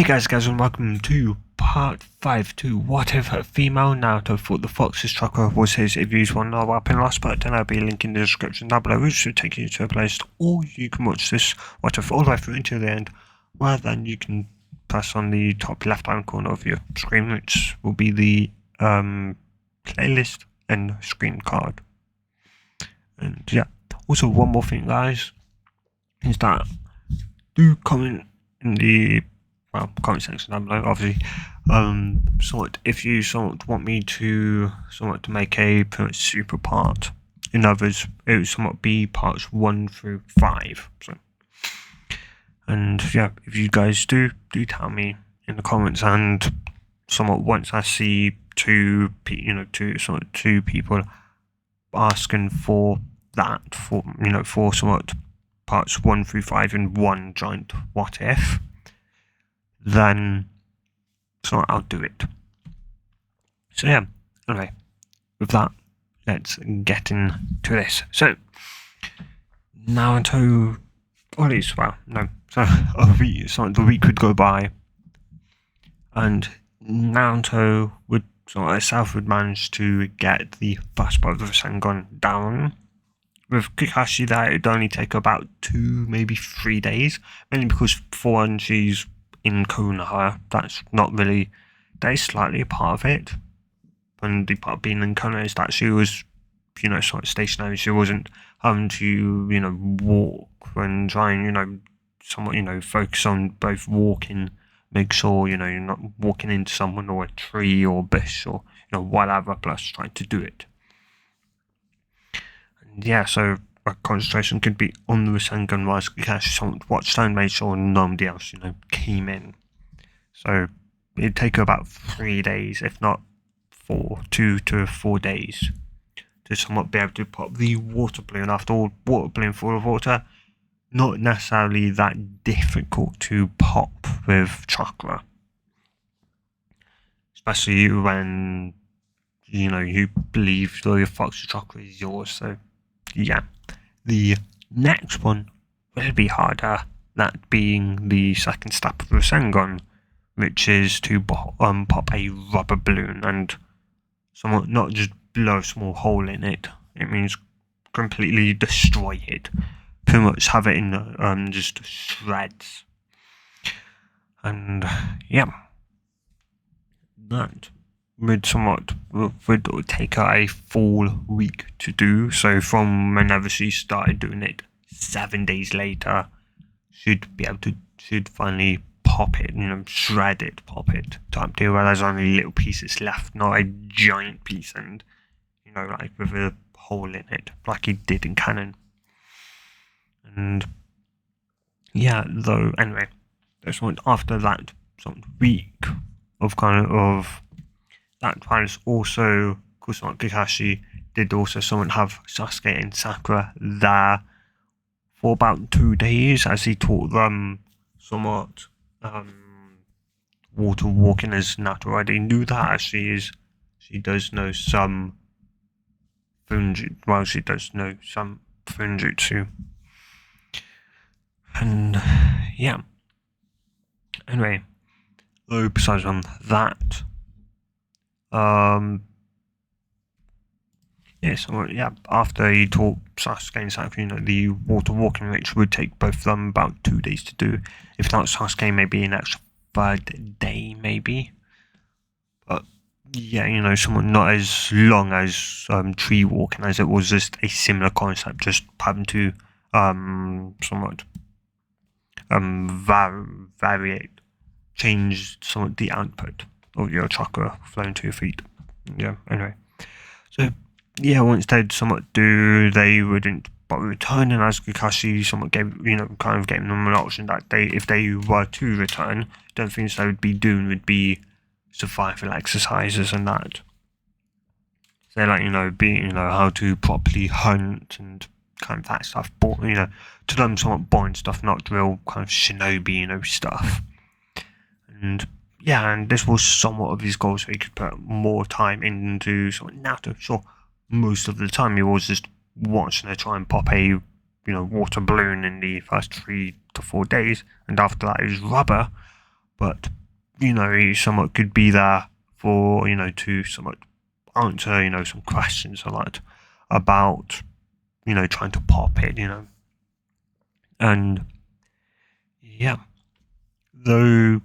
Hey guys, and welcome to part 5 to what if a female Naruto thought the fox's chakra was his. If you want to know what happened last part, then I'll be a link in the description down below, which should take you to a place, or you can watch this what if all the way through until the end, where then you can press on the top left hand corner of your screen, which will be the playlist and screen card. And yeah, also one more thing guys, is that do comment in the comment section down below, obviously. If you want me to make a pretty much super part. In others, it would somewhat be parts 1 through 5. So, and yeah, if you guys do tell me in the comments, and once I see two people asking for that, for parts 1 through 5 in one giant what if, then I'll do it. So yeah, anyway, with that, let's get into this. So Naruto, or at least, the week would go by, and Naruto would manage to get the first part of the Rasengan down. With Kakashi, that it'd only take about 2, maybe 3 days, mainly because for one, she's in Konoha. That is slightly a part of it. And the part of being in Konoha is that she was, stationary. She wasn't having to, walk and try and, focus on both walking, make sure, you're not walking into someone or a tree or a bush or, whatever, plus trying to do it. And yeah, so our concentration could be on the Rasengan while Kakashi watched and made sure nobody else, came in. So it'd take about 3 days, if not 2 to 4 days, to somewhat be able to pop the water balloon. After all, water balloon full of water, not necessarily that difficult to pop with chakra. Especially when, you believe your fox's chakra is yours. So yeah. The next one will be harder, that being the second step of the Rasengan, which is to pop a rubber balloon and not just blow a small hole in it. It means completely destroy it, pretty much have it in just shreds. And yeah, that would take her a full week to do. So from whenever she started doing it, 7 days later, should finally pop it, shred it, pop it, type deal, where there's only little pieces left, not a giant piece, and like with a hole in it, like he did in canon. And yeah, though, anyway, after that week of that was also, Kakashi did also have Sasuke and Sakura there for about 2 days, as he taught them water walking, as Naruto already knew that, as she does know some Funjutsu. And yeah. Anyway, besides that, after he taught Sasuke and Sakura, the water walking, which would take both of them about 2 days to do. If not Sasuke, maybe an extra 3rd day, maybe. But yeah, somewhat not as long as tree walking, as it was just a similar concept, just having to somewhat variate, change somewhat the output of your chakra flowing to your feet. Yeah, anyway. So yeah, once they'd they wouldn't bother returning, as Kakashi gave them an option that if they were to return, the things they would be doing would be survival exercises and that. So how to properly hunt and kind of that stuff, but to them somewhat boring stuff, not real kind of shinobi stuff. And yeah, and this was somewhat of his goal, so he could put more time into Naruto. Sure, most of the time he was just watching her try and pop a water balloon in the first 3 to 4 days, and after that it was rubber. but he somewhat could be there for to somewhat answer some questions a lot about trying to pop it, and yeah, though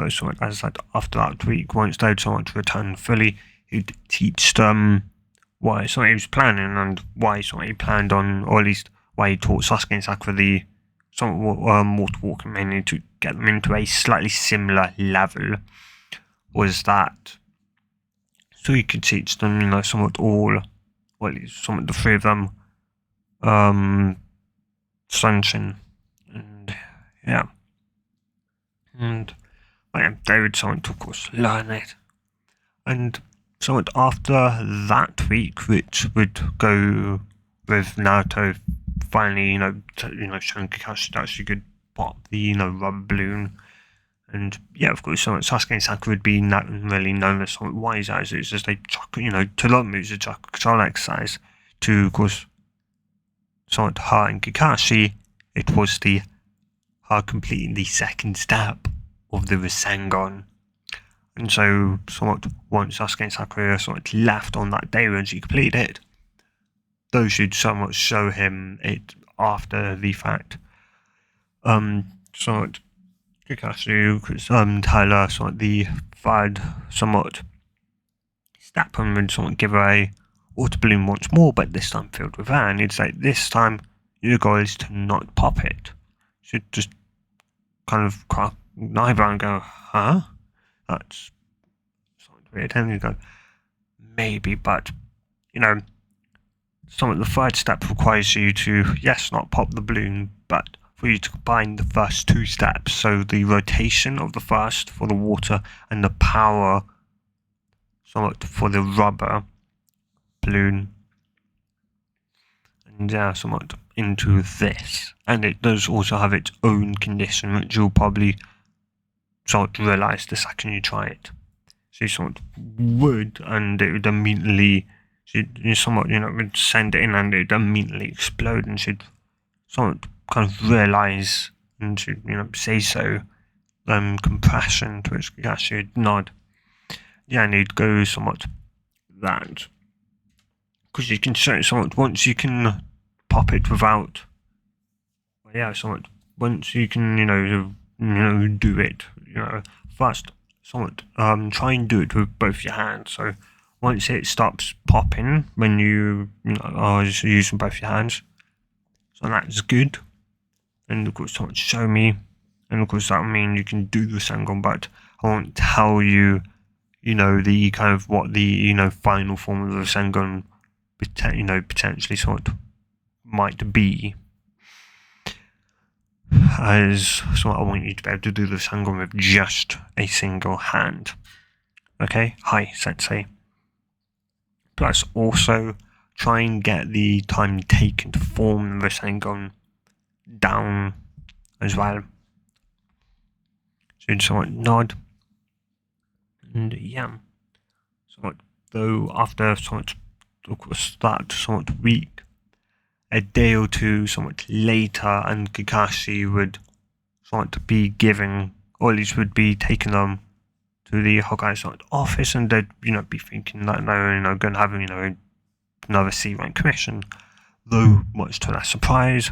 somewhat, as I said, after that week, once they'd somewhat returned fully, he'd teach them why something he was planning and why something he planned on, or at least why he taught Sasuke and Sakura the water walking mainly to get them into a slightly similar level, was that so he could teach them somewhat all, or at least somewhat the three of them, Senshin, and yeah, and they would somewhat of course learn it, and somewhat after that week, which would go with Naruto finally showing Kakashi that she could pop the rubber balloon, and yeah, of course Sasuke and Sakura would be not really known as somewhat wise as it's just a to learn moves a chakra control exercise. To of course somewhat her and Kakashi, it was her completing the second step of the Rasengan. And so, somewhat, once Sasuke and Sakura somewhat left on that day when she completed it, those should somewhat show him it after the fact. Somewhat, Kakashi, Tyler, somewhat the third, somewhat, step and would somewhat give her a water balloon once more, but this time filled with air. And he'd say, this time, your goal is to not pop it. Should just kind of crack an eyebrow and go, huh? That's something weird. And you go, maybe, but somewhat the third step requires you to, yes, not pop the balloon, but for you to combine the first two steps. So the rotation of the first for the water and the power somewhat for the rubber balloon. And somewhat into this. And it does also have its own condition, which you'll probably somewhat realise the second you try it. So you somewhat would, and it would immediately, you somewhat, would send it in and it would immediately explode, and she'd somewhat kind of realise and she'd, say so, compression, to which Kakashi would nod. Yeah, and he'd go somewhat that. Because you can show it somewhat, once you can pop it without, somewhat, once you can, do it, first, somewhat, try and do it with both your hands. So once it stops popping when you, are just using both your hands, so that's good. And of course, somewhat show me, and of course that'll mean you can do the Rasengan, but I won't tell you, the kind of what the, final form of the Rasengan, potentially somewhat might be. As somewhat I want you to be able to do the Rasengan with just a single hand. Okay? Hi, Sensei. Plus, also try and get the time taken to form the Rasengan down as well. So you'd somewhat nod. And yeah. Somewhat, though, after somewhat, of course, that somewhat week, a day or two somewhat later, and Kakashi would somewhat be giving, or at least would be taking them to the Hokage's office, and they'd be thinking that they're going to have another C rank commission. Though much to their surprise,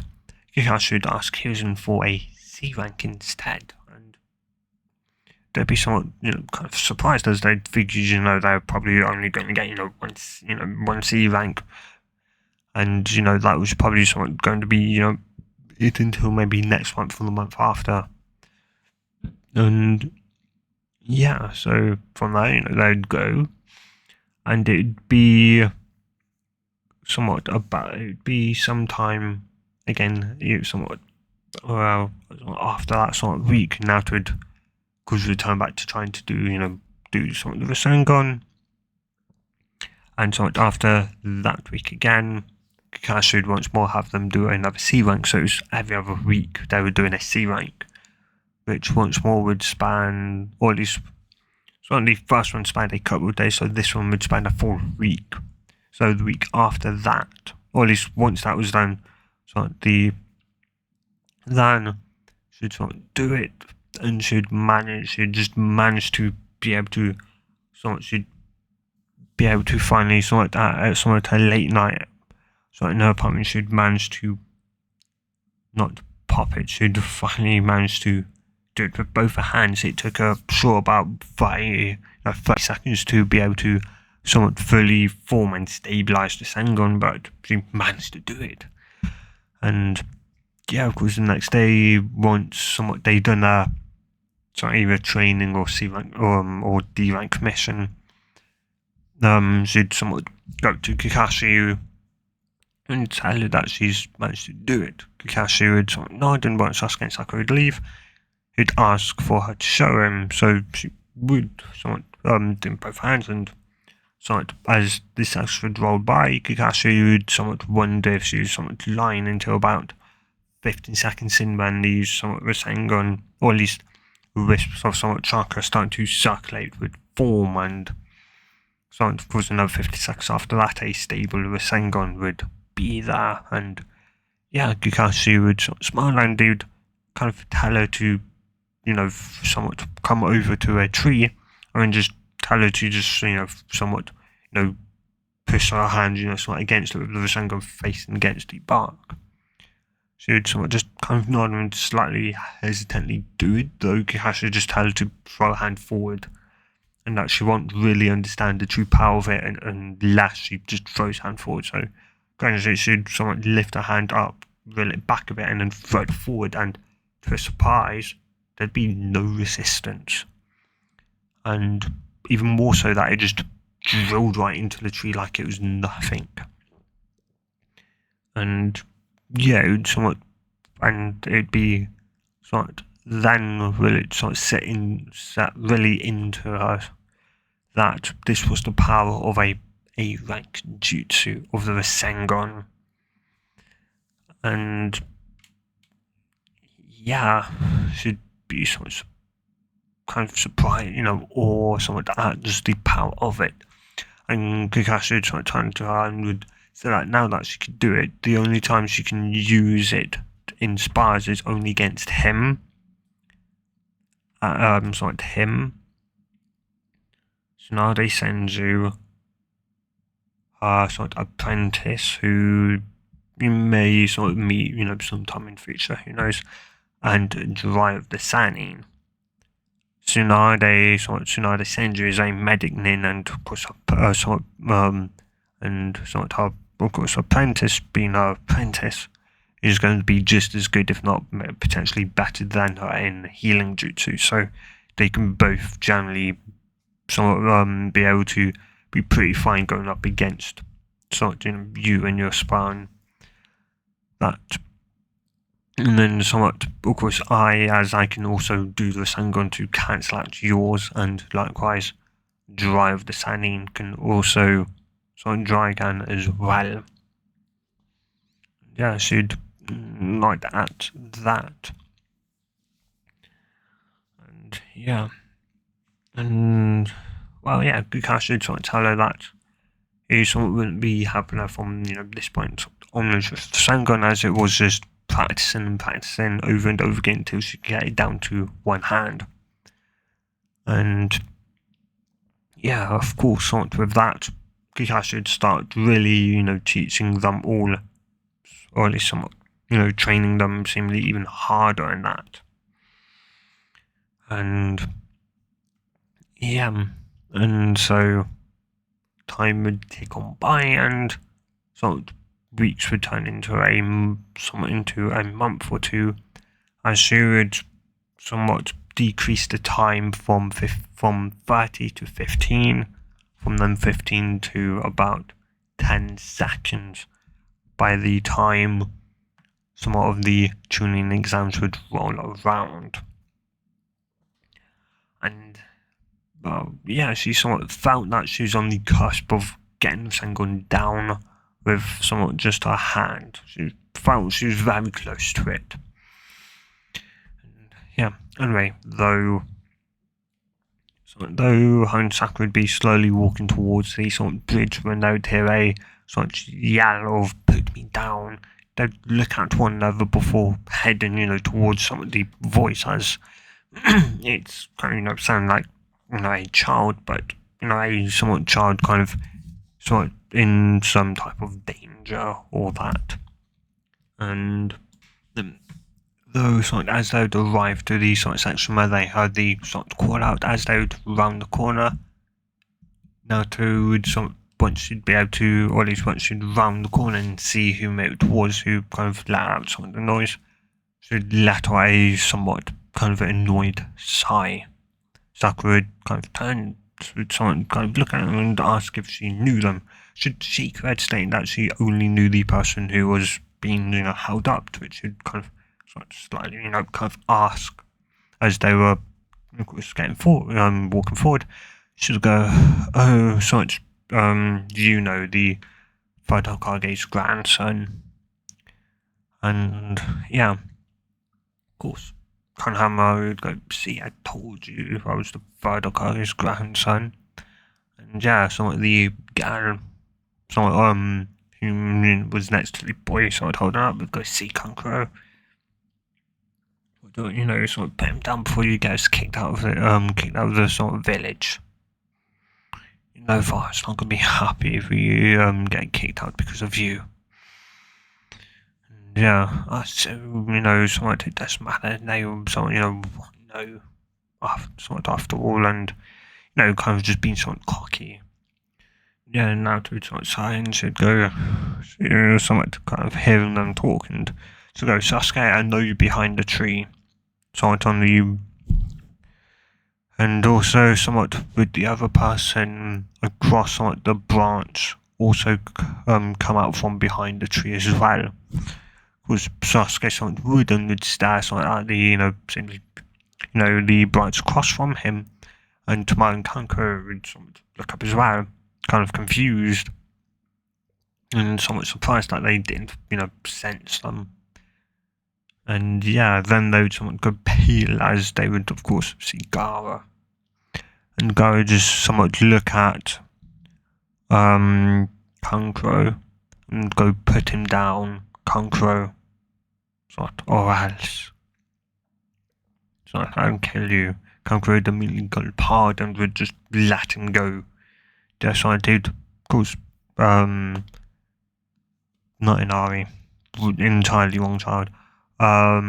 Kakashi would ask Hiruzen for a C rank instead, and they'd be somewhat kind of surprised, as they'd figured they're probably only going to get one C rank, and that was probably somewhat going to be it until maybe next month or the month after. And yeah, so from there, they'd go, and it'd be somewhat about, it'd be sometime again, somewhat, well, after that sort of week, Naruto would, because return back to trying to do something with the Rasengan, and somewhat after that week again, Kakashi would once more have them do another C rank, so it was every other week they were doing a C rank, which once more would span, or at least, so the first one spanned a couple of days, so this one would span a full week. So the week after that, or at least once that was done, so then should sort of do it and she'd just manage to be able to she'd be able to finally at a late night in her apartment, she'd manage to not pop it, she'd finally managed to do it with both her hands. It took her about 30 seconds to be able to somewhat fully form and stabilize the Sengon, but she managed to do it. And yeah, of course, the next day, once they'd done either training or C rank or D rank mission, she'd somewhat go to Kakashi and tell her that she's managed to do it. Kakashi would nod, and once Sasuke and Sakura would leave, he'd ask for her to show him, so she would do both hands, and as the seconds would roll by, Kakashi would wonder if she was lying until about 15 seconds in, when these Rasengan, or at least wisps of chakra, starting to circulate with form, and of course another 50 seconds after that, a stable Rasengan would be there, and yeah, Kakashi would smile, and he would kind of tell her to, come over to a tree, and just tell her to just, push her hand, against it with the Rasengan facing against the bark. She would just kind of nod and slightly hesitantly do it, though Kakashi would just tell her to throw her hand forward, and that she won't really understand the true power of it unless she just throws her hand forward. So gradually she'd lift her hand up, reel it back a bit, and then throw it forward, and to her surprise, there'd be no resistance. And even more so, that it just drilled right into the tree like it was nothing. And yeah, it would and it'd be then will it set really into her that this was the power of a rank jutsu of the Rasengan. And yeah, she'd be kind of surprised, or at just the power of it. And Kakashi would turn to her and would say that now that she could do it, the only time she can use it in spars is only against him. Him. Tsunade Senju, her apprentice, who you may meet, sometime in the future, who knows, and drive the Sannin. Tsunade Senju is a medic nin, and of course her apprentice, being her apprentice, is going to be just as good, if not potentially better than her in healing jutsu. So they can both generally be able to be pretty fine going up against you and your spawn. That. And then of course, I can also do the Rasengan to cancel out yours, and likewise, drive the Sannin can also Dragon as well. Yeah, she'd like at that. And yeah. And well, yeah, Kakashi would tell her that it wouldn't be happening from this point onwards with Rasengan, as it was just practicing over and over again until she could get it down to one hand. And yeah, of course, with that, Kakashi would start really, teaching them all, or at least somewhat, training them seemingly even harder in that. And yeah, and so time would tick on by, and weeks would turn into a month or two, as she would somewhat decrease the time from 30 to 15, from then 15 to about 10 seconds by the time somewhat of the tuning exams would roll around. And yeah, she somewhat felt that she was on the cusp of getting the Rasengan down with somewhat just her hand. She felt she was very close to it. And yeah, anyway, though her and Sakura would be slowly walking towards the bridge, when they would hear a yell of "put me down," they'd look at one another before heading, towards the voice, as it's kind of sound like a child, but a somewhat child kind of somewhat in some type of danger or that, and the, those as they would arrive to the section where they heard the call out as they would round the corner. Now to once you'd be able to, or at least once you'd round the corner and see whom it was who kind of let out some of the noise, she'd let out a somewhat kind of annoyed sigh. Sakura would kind of turn to someone, kind of look at them and ask if she knew them. She had stated that she only knew the person who was being, held up, to which she'd kind of slightly, kind of ask as they were getting forward, walking forward. She'd go, "Oh, so much, the Third Hokage's grandson," and yeah, of course. Konohama would go, "See, I told you I was the Third Hokage's grandson." And yeah, some of the guy, who was next to the boy, started holding up, would go, "See, Kankuro, sort of put him down before you get kicked out of the sort of village. Father's not gonna be happy if we get kicked out because of you." And yeah, so somewhat it does matter. And they somewhat somewhat after all, and kind of just being somewhat cocky. Yeah, now to sort of signs, it'd go, somewhat kind of hearing them talk, and so go, "Sasuke, I know you behind the tree." Somewhat on the, and also somewhat with the other person across somewhat the branch, also come out from behind the tree as well. Was Sasuke somewhat would and would stare somewhat at the, simply, the branch across from him, and Tomoe and Kanko would somewhat look up as well, kind of confused and somewhat surprised that they didn't, sense them. And yeah, then they would somewhat go pale as they would, of course, see Gaara. And Gaara would just somewhat look at Kankuro and go, "Put him down, Kankuro, or else. I'll kill you." Kankuro would immediately go hard and would just let him go. That's why I did, of course, not Inari, entirely wrong child. I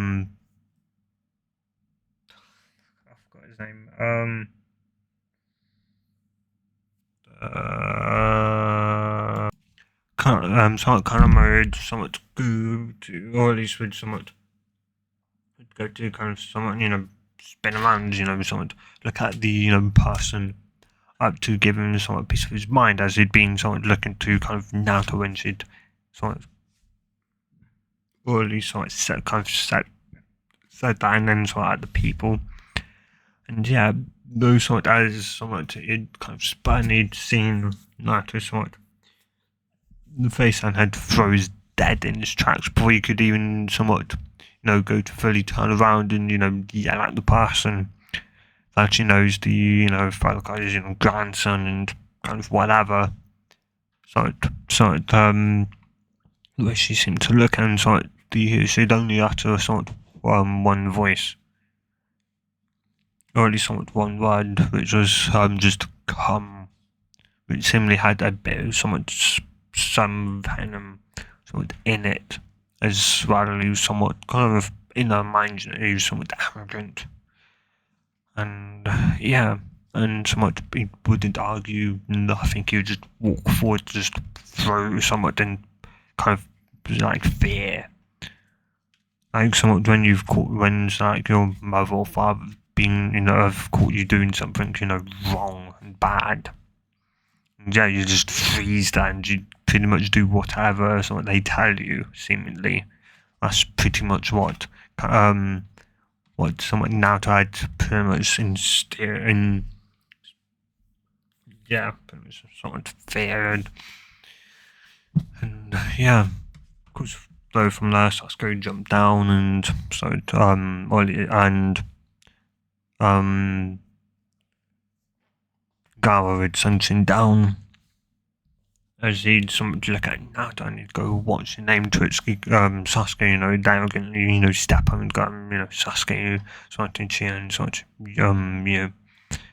forgot his name. Somewhat kind of married, somewhat go to, or at least would somewhat go to kind of somewhat, spin around, somewhat look at the, person up to give him somewhat a piece of his mind, as he'd been somewhat looking to kind of Naruto when she'd somewhat, or at least somewhat said that, and then somewhat at the people. And yeah, those somewhat as somewhat it kind of spun, he'd seen Naruto somewhat the face and had froze dead in his tracks before he could even somewhat, go to fully turn around and, yell at the person that she knows the, Father Kai's, grandson and kind of whatever. The way she seemed to look, and she'd only utter somewhat one voice, or at least somewhat one word, which was just "come," which seemingly had a bit of some venom somewhat in it, as well as somewhat kind of in her mind, he was somewhat arrogant. And yeah, and somewhat he wouldn't argue nothing, he would just walk forward, just throw somewhat in kind of like fear. Like somewhat when like your mother or father being, have caught you doing something, wrong and bad. And yeah, you just freeze that and you pretty much do whatever somewhat they tell you, seemingly. That's pretty much what someone Naruto had pretty much in yeah, pretty much somewhat feared. And yeah, of course, though from there Sasuke jumped down and started Gaara had sent him down, as he'd something to look at Naruto and he'd go, what's your name to it, Sasuke, you know, arrogantly, you know, step up and go, you know, Sasuke, something and such, you know,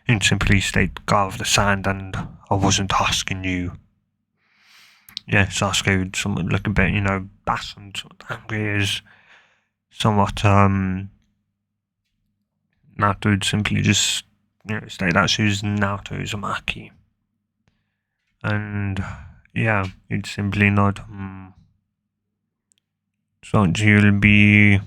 and simply state, God of the sand, and I wasn't asking you. Yeah, Sasuke would somewhat look a bit, you know, bass and sort of angry as somewhat, Naruto would simply just, you know, state that she was Naruto Uzumaki. And, yeah, he'd simply nod, so you'll be,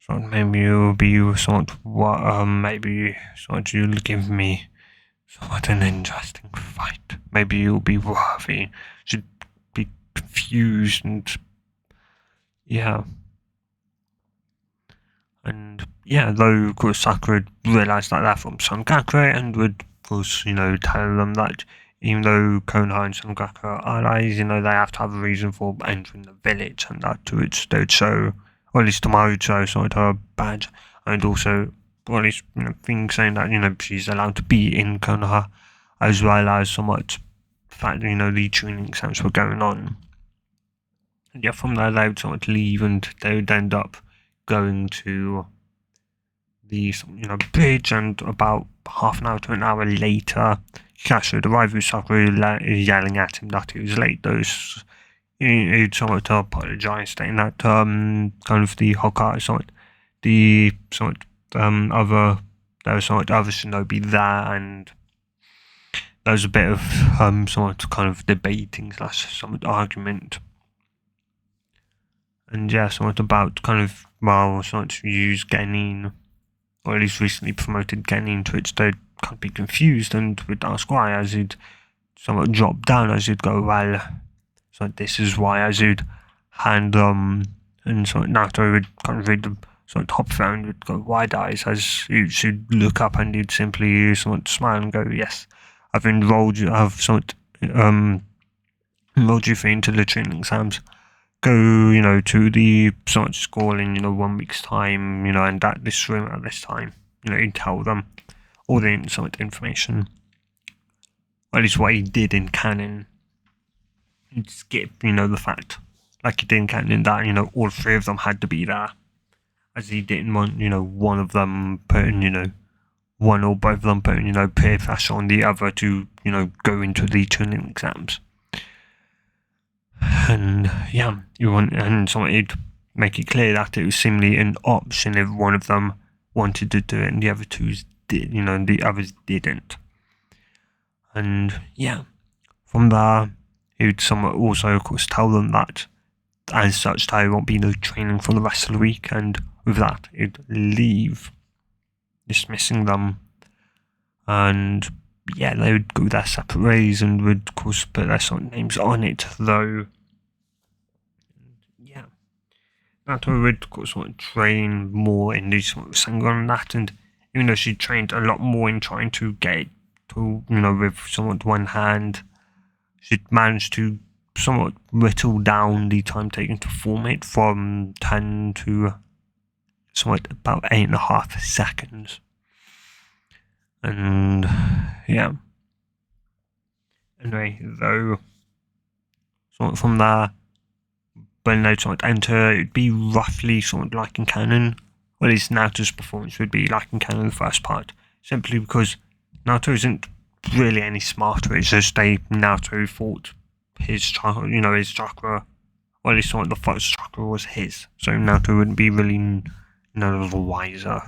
so maybe you'll be sort what, maybe sort you'll give me somewhat an interesting fight. Maybe you'll be worthy. Should be confused and yeah. And yeah, though of course Sakura realised that from Sangaku and would of course, you know, tell them that even though Konoha and Sangaku are allies, you know, they have to have a reason for entering the village and that to its third show, or at least tomorrow show, sort of badge, and also, or at least, you know, things saying that, you know, she's allowed to be in Konoha, as well as somewhat the fact that, you know, the tuning exams were going on. And yeah, from there they would sort of leave and they would end up going to the, you know, bridge, and about half an hour to an hour later, Sasha would arrive with Sakura yelling at him that he was late. Those he'd somewhat apologise, saying that kind of the Hokage somewhat the somewhat other there was somewhat other shinobi there, and there was a bit of somewhat kind of debating slash somewhat argument. And yeah, somewhat about kind of, well, somewhat to use Genin, or at least recently promoted Genin, to which they'd kind of be confused and would ask why, as he'd somewhat drop down, as he'd go, well, so this is why, as he'd hand, and so Naruto would kind of read the sort of top phone and would go wide eyes, as he'd look up and he'd simply somewhat smile and go, yes, I've enrolled you, I've somewhat, enrolled you for into the training exams. Go, you know, to the science school in, you know, 1 week's time, you know, and at this room at this time, you know, he'd tell them all the inside information. Or at least what he did in canon. He'd skip, you know, the fact, like he did in canon, that, you know, all three of them had to be there. As he didn't want, you know, one of them putting, you know, one or both of them putting, you know, peer pressure on the other to, you know, go into the training exams. And yeah, you want, and so it'd make it clear that it was simply an option if one of them wanted to do it and the other two did, you know, the others didn't. And yeah, from there, he would somewhat also, of course, tell them that as such, there won't be no training for the rest of the week, and with that, he'd leave, dismissing them. And yeah, they would go their separate ways and would, of course, put their sort of names on it, though. Yeah, Naruto would, of course, want to train more in the sort of Sengoku and that, and even though she trained a lot more in trying to get it to, you know, with somewhat one hand, she'd managed to somewhat whittle down the time taken to form it from 10 to somewhat about 8.5 seconds. And yeah. Anyway, though, somewhat from there, when they somewhat enter, it'd be roughly somewhat like in canon. Or at least Naruto's performance would be like in canon the first part, simply because Naruto isn't really any smarter. It's just Naruto thought his chakra, you know, his chakra, or at least somewhat the first chakra was his. So Naruto wouldn't be really, you know, the wiser.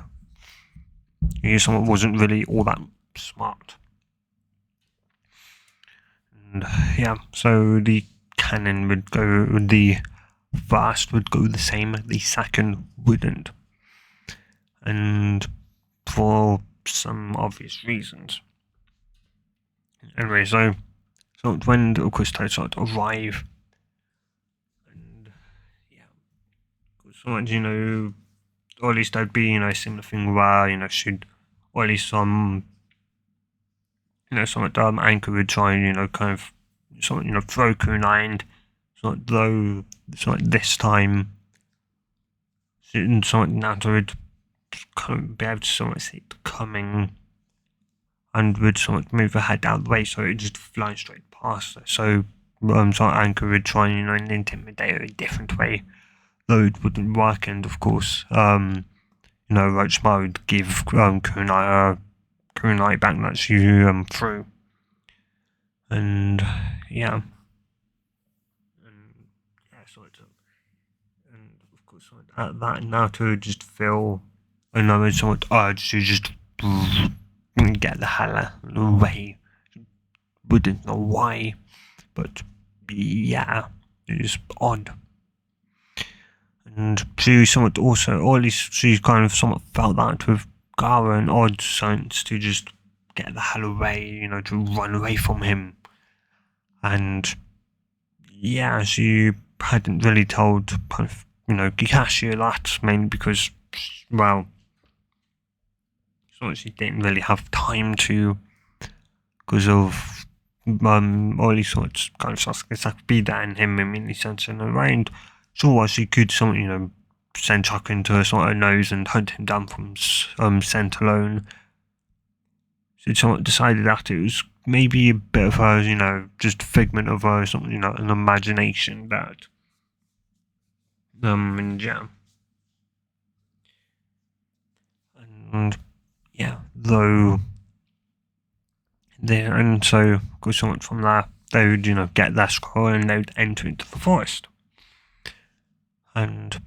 He somewhat wasn't really all that smart. And yeah, so the canon would go, the first would go the same, the second wouldn't. And for some obvious reasons. Anyway, so when of course they start to arrive, and yeah, so you know, or at least there'd be, you know, a similar thing where, you know, should, or at least some, you know, somewhat Anchor would try and, you know, kind of somewhat, you know, throw kunai, and somewhat though somewhat this time, somewhat Naruto would kind of be able to somewhat see it coming. and would sort of move her head out of the way so it would just fly straight past her. So sort of Anchor would try and intimidate her a different way, though it wouldn't work. And of course, Roachma would give kunai back that she threw, and yeah. Sort of. And of course, at that, Naruto would just feel another sort of urge to just get the hell out of the way. Wouldn't know why, but yeah, it's odd. And she somewhat also, or at least she kind of somewhat felt that with Gara, an odd sense to just get the hell away, to run away from him. And yeah, she hadn't really told Kakashi that, mainly because, well, she didn't really have time to, because of all these sorts kind of Sasuke be there and him immediately sensing around. So she could send Chakra into her sort of nose and hunt him down from scent alone. She somewhat decided that it was maybe a bit of her, just a figment of her, something, an imagination that, and yeah. And yeah, though, and so, of course, from there, they would, get their scroll and they would enter into the forest. And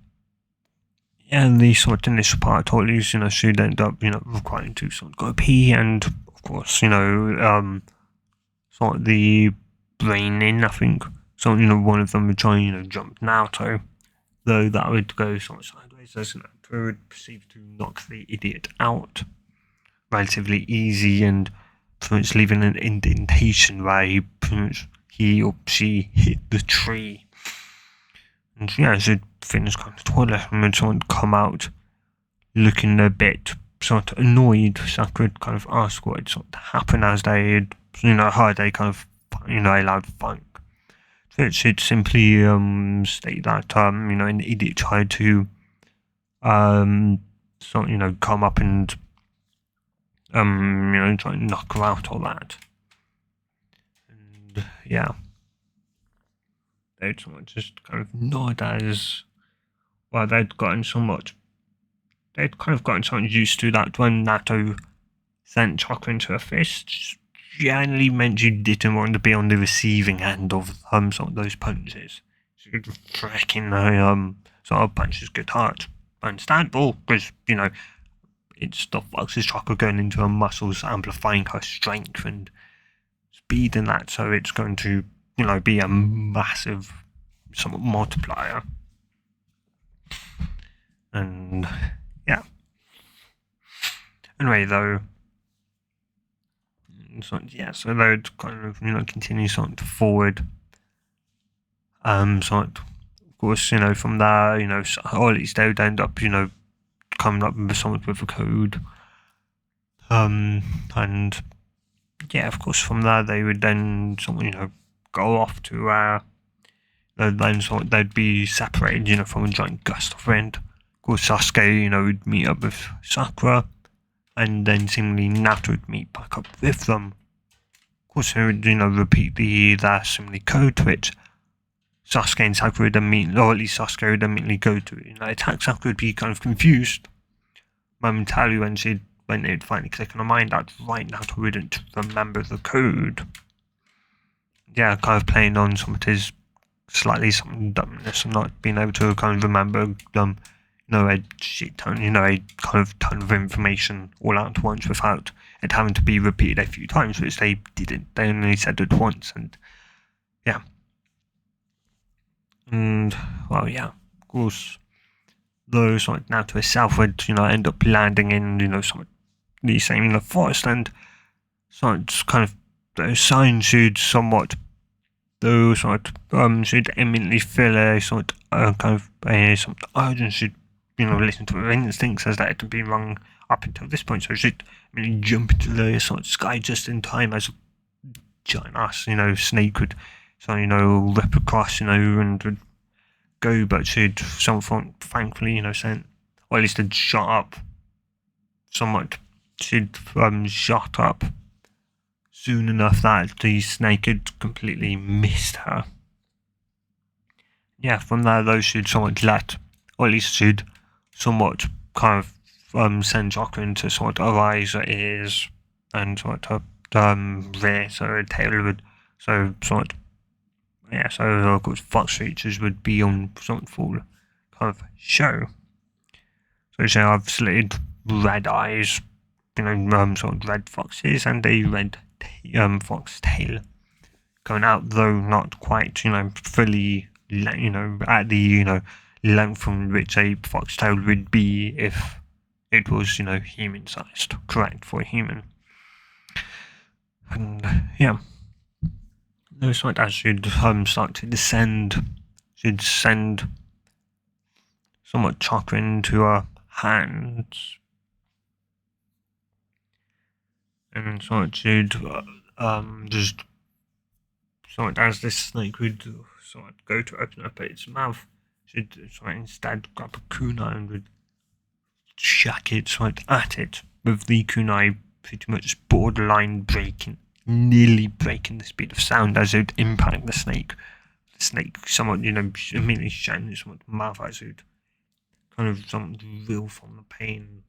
yeah, in the sort of initial part, at least, she'd end up, requiring to sort of go pee, and of course, sort of the brain in, I think. So, one of them would try and, jump Naruto, though that would go sort of sideways, as Naruto would proceed to knock the idiot out relatively easy, and pretty much leaving an indentation where he or she hit the tree. And yeah, so fitness kind of toilet, and when someone come out looking a bit sort of annoyed, Sakura would kind of ask what had sort of happened as they had, heard a kind of, a loud thunk. So it should simply state that, an idiot tried to, come up and, try and knock her out or that. And yeah. They'd just kind of nod as, well, they'd kind of gotten somewhat used to that when Naruto sent Chakra into her fist, generally meant you didn't want to be on the receiving end of some of those punches. So you could freaking sort of punches good hard. Understandable, because, it's the Fox's Chakra going into her muscles, amplifying her strength and speed and that, so it's going to be a massive somewhat multiplier. And yeah. Anyway, though, so they would kind of continue sort of forward. Of course, from there, or at least they would end up, coming up with a code. And yeah, of course, from there they would then go off to then they'd be separated, from a giant gust of wind. Of course, Sasuke, would meet up with Sakura, and then seemingly Naruto would meet back up with them. Of course, they would, repeat their seemingly code, to which Sasuke and Sakura would immediately, or at least Sasuke would immediately go to attack. Sakura would be kind of confused momentarily when they'd finally click on her mind that right Naruto wouldn't remember the code. Yeah, kind of playing on some of his slightly some dumbness and not being able to kind of remember a shit ton, a kind of ton of information all at once without it having to be repeated a few times, which they didn't. They only said it once, and yeah. And well, yeah, of course, those Naruto herself would end up landing in some of the same forest, and so it's kind of those signs should somewhat. Those should imminently feel a kind of some urgency, listen to her instincts as that it had been wrong up until this point. So she'd jump into the sky just in time as a giant ass, snake would rip across, and would go, but she'd somewhat thankfully, sent, or at least had shot up somewhat. She'd shot up soon enough that the snake had completely missed her. Yeah, from there though she'd somewhat let, or at least she'd somewhat kind of send chakra into somewhat her eyes, her ears, and somewhat her rear, so her tail would, so somewhat, yeah, so of course fox features would be on somewhat full kind of show. So she have slitted red eyes, sort of red foxes, and a red fox tail going out, though not quite, fully, at the, length from which a foxtail would be if it was, human-sized, correct for a human. And, yeah. Those like as she'd start to descend, she'd send somewhat chakra into her hands. And somewhat she'd, just somewhat as this snake would somewhat go to open up its mouth, she'd somewhat instead grab a kunai and would shack it somewhat at it, with the kunai pretty much borderline breaking, nearly breaking the speed of sound as it would impact the snake. The snake somewhat, immediately shutting its somewhat mouth as it would kind of somewhat reel from the pain.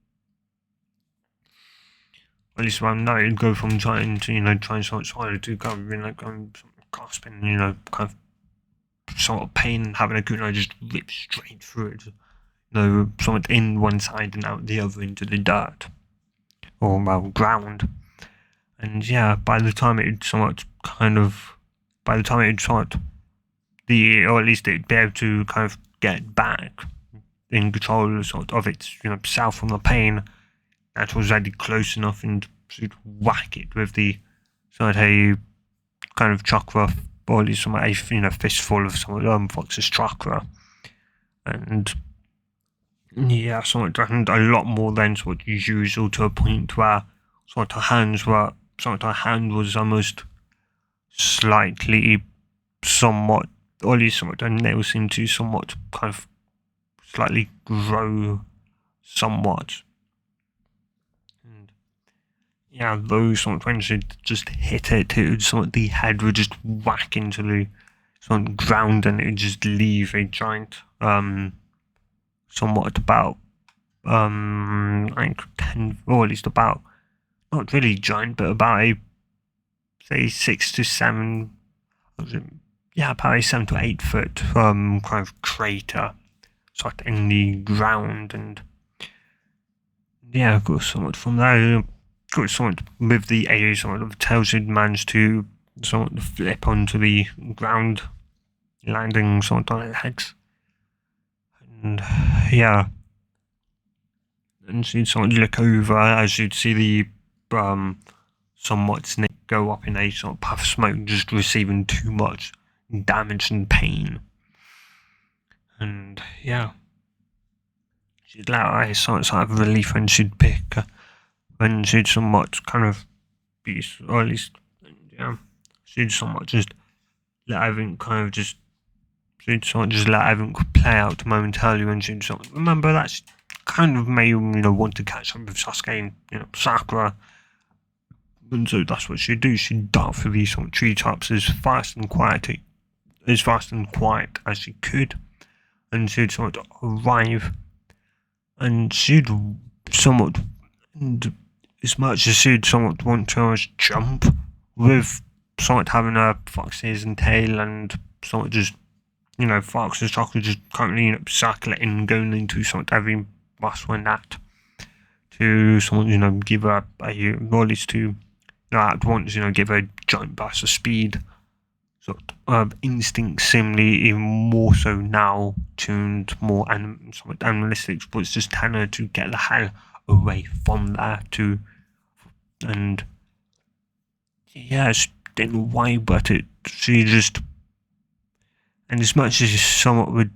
At least around now, it'd go from trying to, trying somewhat swallow to kind of, gasping, kind of sort of pain, having a kunai just rip straight through it, somewhat in one side and out the other into the dirt, or well, ground. And yeah, by the time it somewhat, or at least it'd be able to kind of get back in control sort of its, self from the pain, that was already close enough, and should whack it with the sort of a kind of chakra, or at least a fistful of some fox's chakra, and yeah, somewhat, and a lot more than sort of usual, to a point where her hand was almost slightly, somewhat, or at least somewhat, her nails seemed to somewhat kind of slightly grow somewhat. And yeah, those somewhat, when she just hit it, the head would just whack into the ground, and it would just leave a giant, somewhat about, like 10, or at least about, not really giant, but about a, say, 6 to 7, about a 7 to 8 foot, kind of crater, sort of in the ground. And yeah, of course, somewhat from there, somewhat with the aid of tails, had managed to somewhat flip onto the ground, landing somewhat on its heads. And yeah, and she'd somewhat look over as you'd see the somewhat snake go up in a sort of puff of smoke, just receiving too much damage and pain. And yeah, she'd let out a sort of relief when she'd when she'd somewhat kind of be, or at least, yeah, she'd somewhat just let everything kind of just, she'd somewhat just let everything play out momentarily, when she'd somewhat remember that she kind of may, want to catch up with Sasuke and, Sakura. And so that's what she'd do. She'd dart through these sort of treetops as fast and quiet as she could, and she'd somewhat arrive, and she'd somewhat, and as much as she'd somewhat want to jump, with somewhat having a fox's and tail, and somewhat just, fox's chocolate just currently, circulating, going into somewhat every muscle and that, to someone, give her a, or at least to, at once, give her a giant burst of speed, sort of instinct, similarly, even more so now, tuned more somewhat animalistic, but it's just telling her to get the hell away from there, and yeah, she didn't know why, but she just, and as much as somewhat would,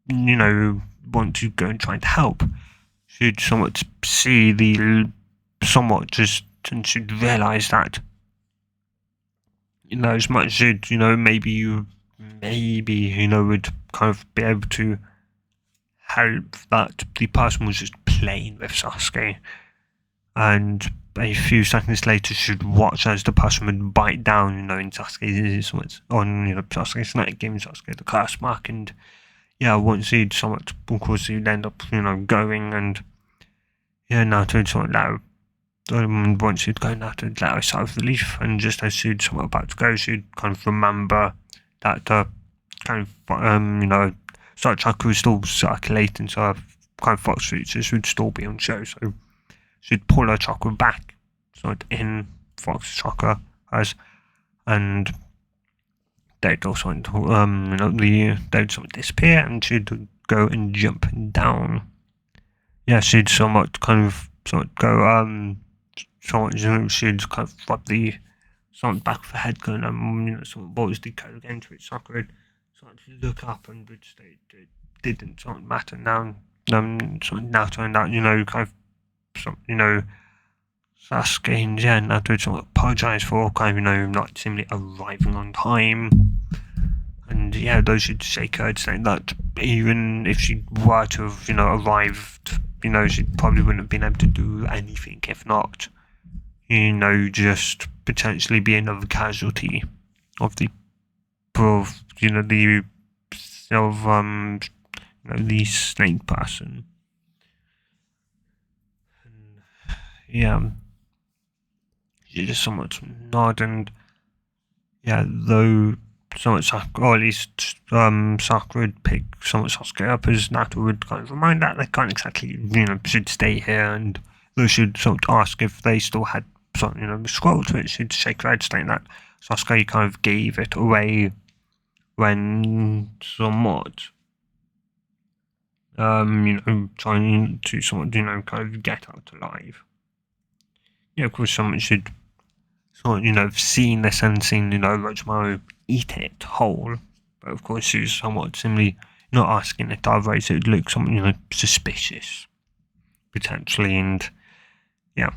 want to go and try to help, she'd somewhat see the, somewhat just, and she'd realise that, as much as, maybe you, would kind of be able to help, that the person was just playing with Sasuke, and a few seconds later she'd watch as the person would bite down, in Sasuke's on, Sasuke's neck, giving Sasuke the curse mark, and yeah, once he'd somewhat, of course, he'd end up, going, and yeah, Naruto would sort of let once she'd go, Naruto would let her sigh of relief, and just as she'd somewhat about to go, she'd kind of remember that kind of, so chakra was still circulating, so her kind of fox features would still be on show, so she'd pull her chakra back, so in fox chakra, and they'd also, they'd sort of disappear, and she'd go and jump down. Yeah, she'd somewhat go, she'd kind of rub the back of her head, going, what was the code again to its chakra? To look up and would state it didn't matter now. Naruto and that, kind of, Sasuke and Naruto would apologize for kind of, not simply arriving on time. And yeah, those should shake her, saying that even if she were to have, arrived, she probably wouldn't have been able to do anything, if not, just potentially be another casualty of the the snake person. And yeah, she just somewhat nod, and yeah, though somewhat Sakura, or at least Sakura would pick somewhat Sasuke up, as Naruto would kind of remind that they can't exactly, should stay here, and they should sort of ask if they still had something, the scroll to it. She'd shake her head, saying that Sasuke kind of gave it away when somewhat, trying to somewhat, kind of get out alive. Yeah, of course, someone should sort of, have seen this and seen, Orochimaru eat it whole. But of course, she was somewhat simply not asking it otherwise. It would look something, suspicious, potentially, and yeah.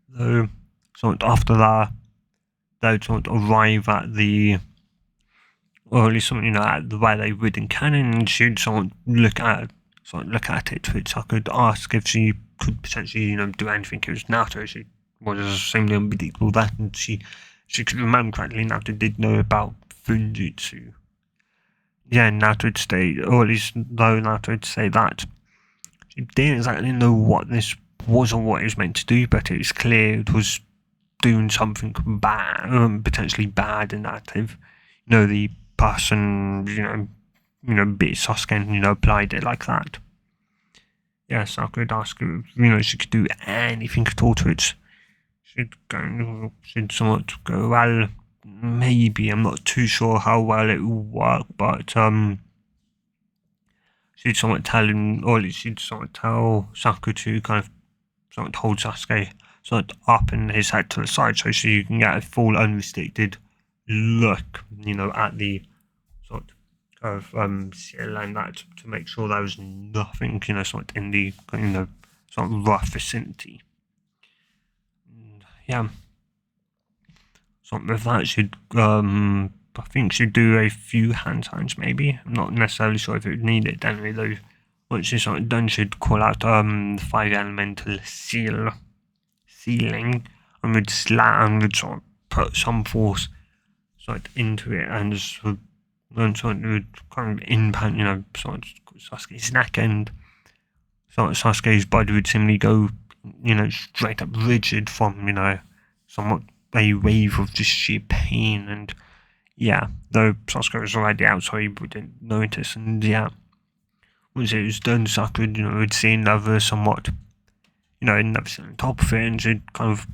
Though, somewhat after that, they would sort of arrive at the, or at least something, at the where they would in canon, and she'd somewhat look at it, which I could ask if she could potentially, do anything. It was Naruto. She was seemingly unbelievable that, and she could remember correctly. Naruto did know about Funjutsu. Yeah, Naruto would say, or at least though Naruto would say that she didn't exactly know what this was or what it was meant to do, but it was clear it was doing something bad, potentially bad, and that if, the person, bit Sasuke and, applied it like that. Yeah, Sakura would ask if, she could do anything at all to it. She'd somewhat go, well, maybe, I'm not too sure how well it will work, but, she'd somewhat tell him, or she'd somewhat tell Sakura to kind of somewhat hold Sasuke somewhat up in his head to the side, so you can get a full unrestricted look, at the sort of seal and that, to make sure there was nothing, sort of in the, sort of rough vicinity. And, yeah. Something with that, she'd, I think she'd do a few hand signs, maybe. I'm not necessarily sure if it would need it anyway, though. Once she's sort of done, she'd call out the 5 elemental sealing, and would sort of put some force sort of into it, and sort of would kind of impact, sort of Sasuke's neck, and sort of Sasuke's body would seemingly go, straight up rigid from, somewhat a wave of just sheer pain, and yeah, though Sasuke was already out, so he wouldn't notice, and yeah, once it was done, Sakura, would see another somewhat, another sit on top of it, and she'd kind of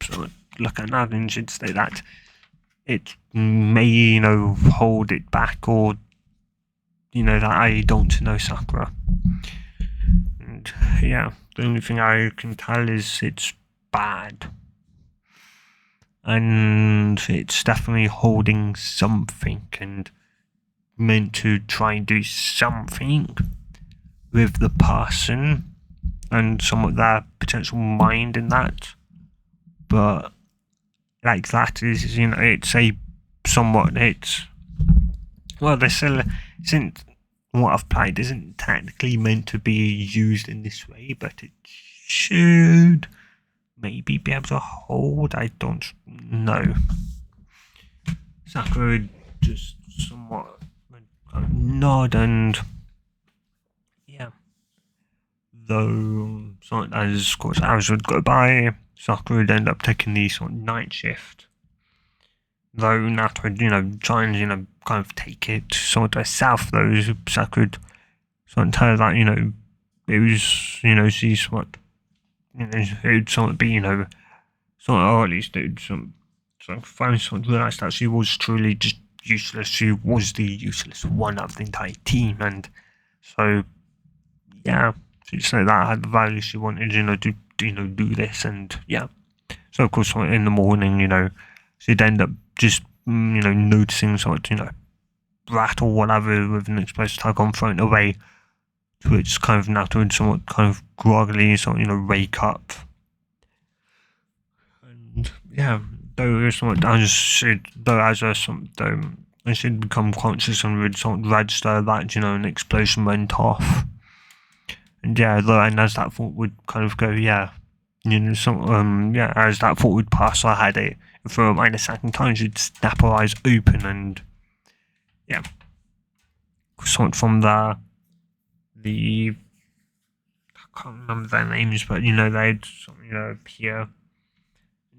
sort of look at that, and she'd say that it may, hold it back, or, that I don't know Sakura. And yeah, the only thing I can tell is it's bad. And it's definitely holding something, and meant to try and do something with the person and somewhat their potential mind in that. But like that is, it's a somewhat, well, this isn't, what I've played isn't technically meant to be used in this way, but it should maybe be able to hold. I don't know. Sakura would just somewhat nod and yeah. Though as of course hours would go by, Sakura would end up taking the sort of night shift. Though Naruto would, try and, kind of take it sort of south, though Sakura would sort of tell her that, it was, she's what, it would sort of be, sort of, or at least it would sort of finally sort of realise that she was truly just useless. She was the useless one of the entire team, and so, yeah, she'd say that had the value she wanted, to, do this, and yeah. So, of course, in the morning, she'd end up just, noticing sort of, rat or whatever with an explosive tag on thrown away, to which kind of Naruto would somewhat kind of groggily sort of, wake up. And yeah, though it was somewhat, and she'd become conscious and would sort of register that, an explosion went off. And yeah, and as that thought would kind of go, yeah, as that thought would pass her head, for a minor second time, she'd snap her eyes open, and yeah, sort from there, I can't remember their names, but they'd appear.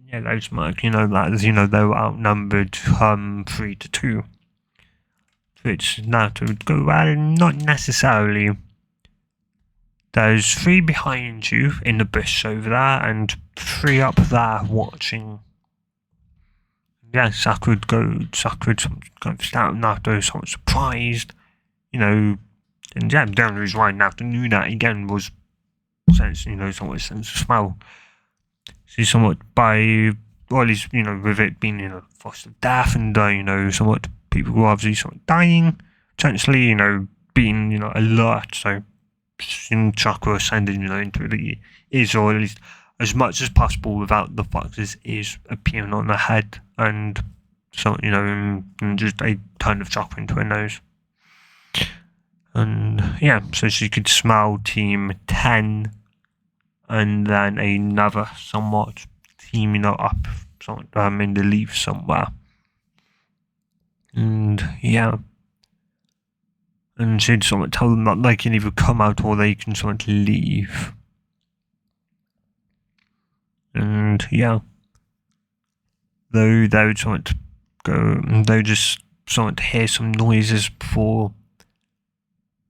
Yeah, those mark, that they were outnumbered 3-2. To which Naruto would go, well, not necessarily. There's 3 behind you in the bush over there, and 3 up there watching. Yeah, Sakura would kind of start Naruto, somewhat surprised, and yeah, the only reason why Naruto knew that again was somewhat sense of smell. See, somewhat by, or at least, with it being, forced of death, and, somewhat people were obviously sort of dying, potentially, being, alert, so chakra ascending, into the ears, or at least as much as possible without the fox's ears appearing on the head, and so, and just a ton of chakra into her nose. And yeah, so she could smell team 10, and then another somewhat team, up in the leaf somewhere. And yeah. And she'd sort of tell them that they can either come out or they can sort of leave. And yeah. Though they would sort of go, they would just sort of hear some noises before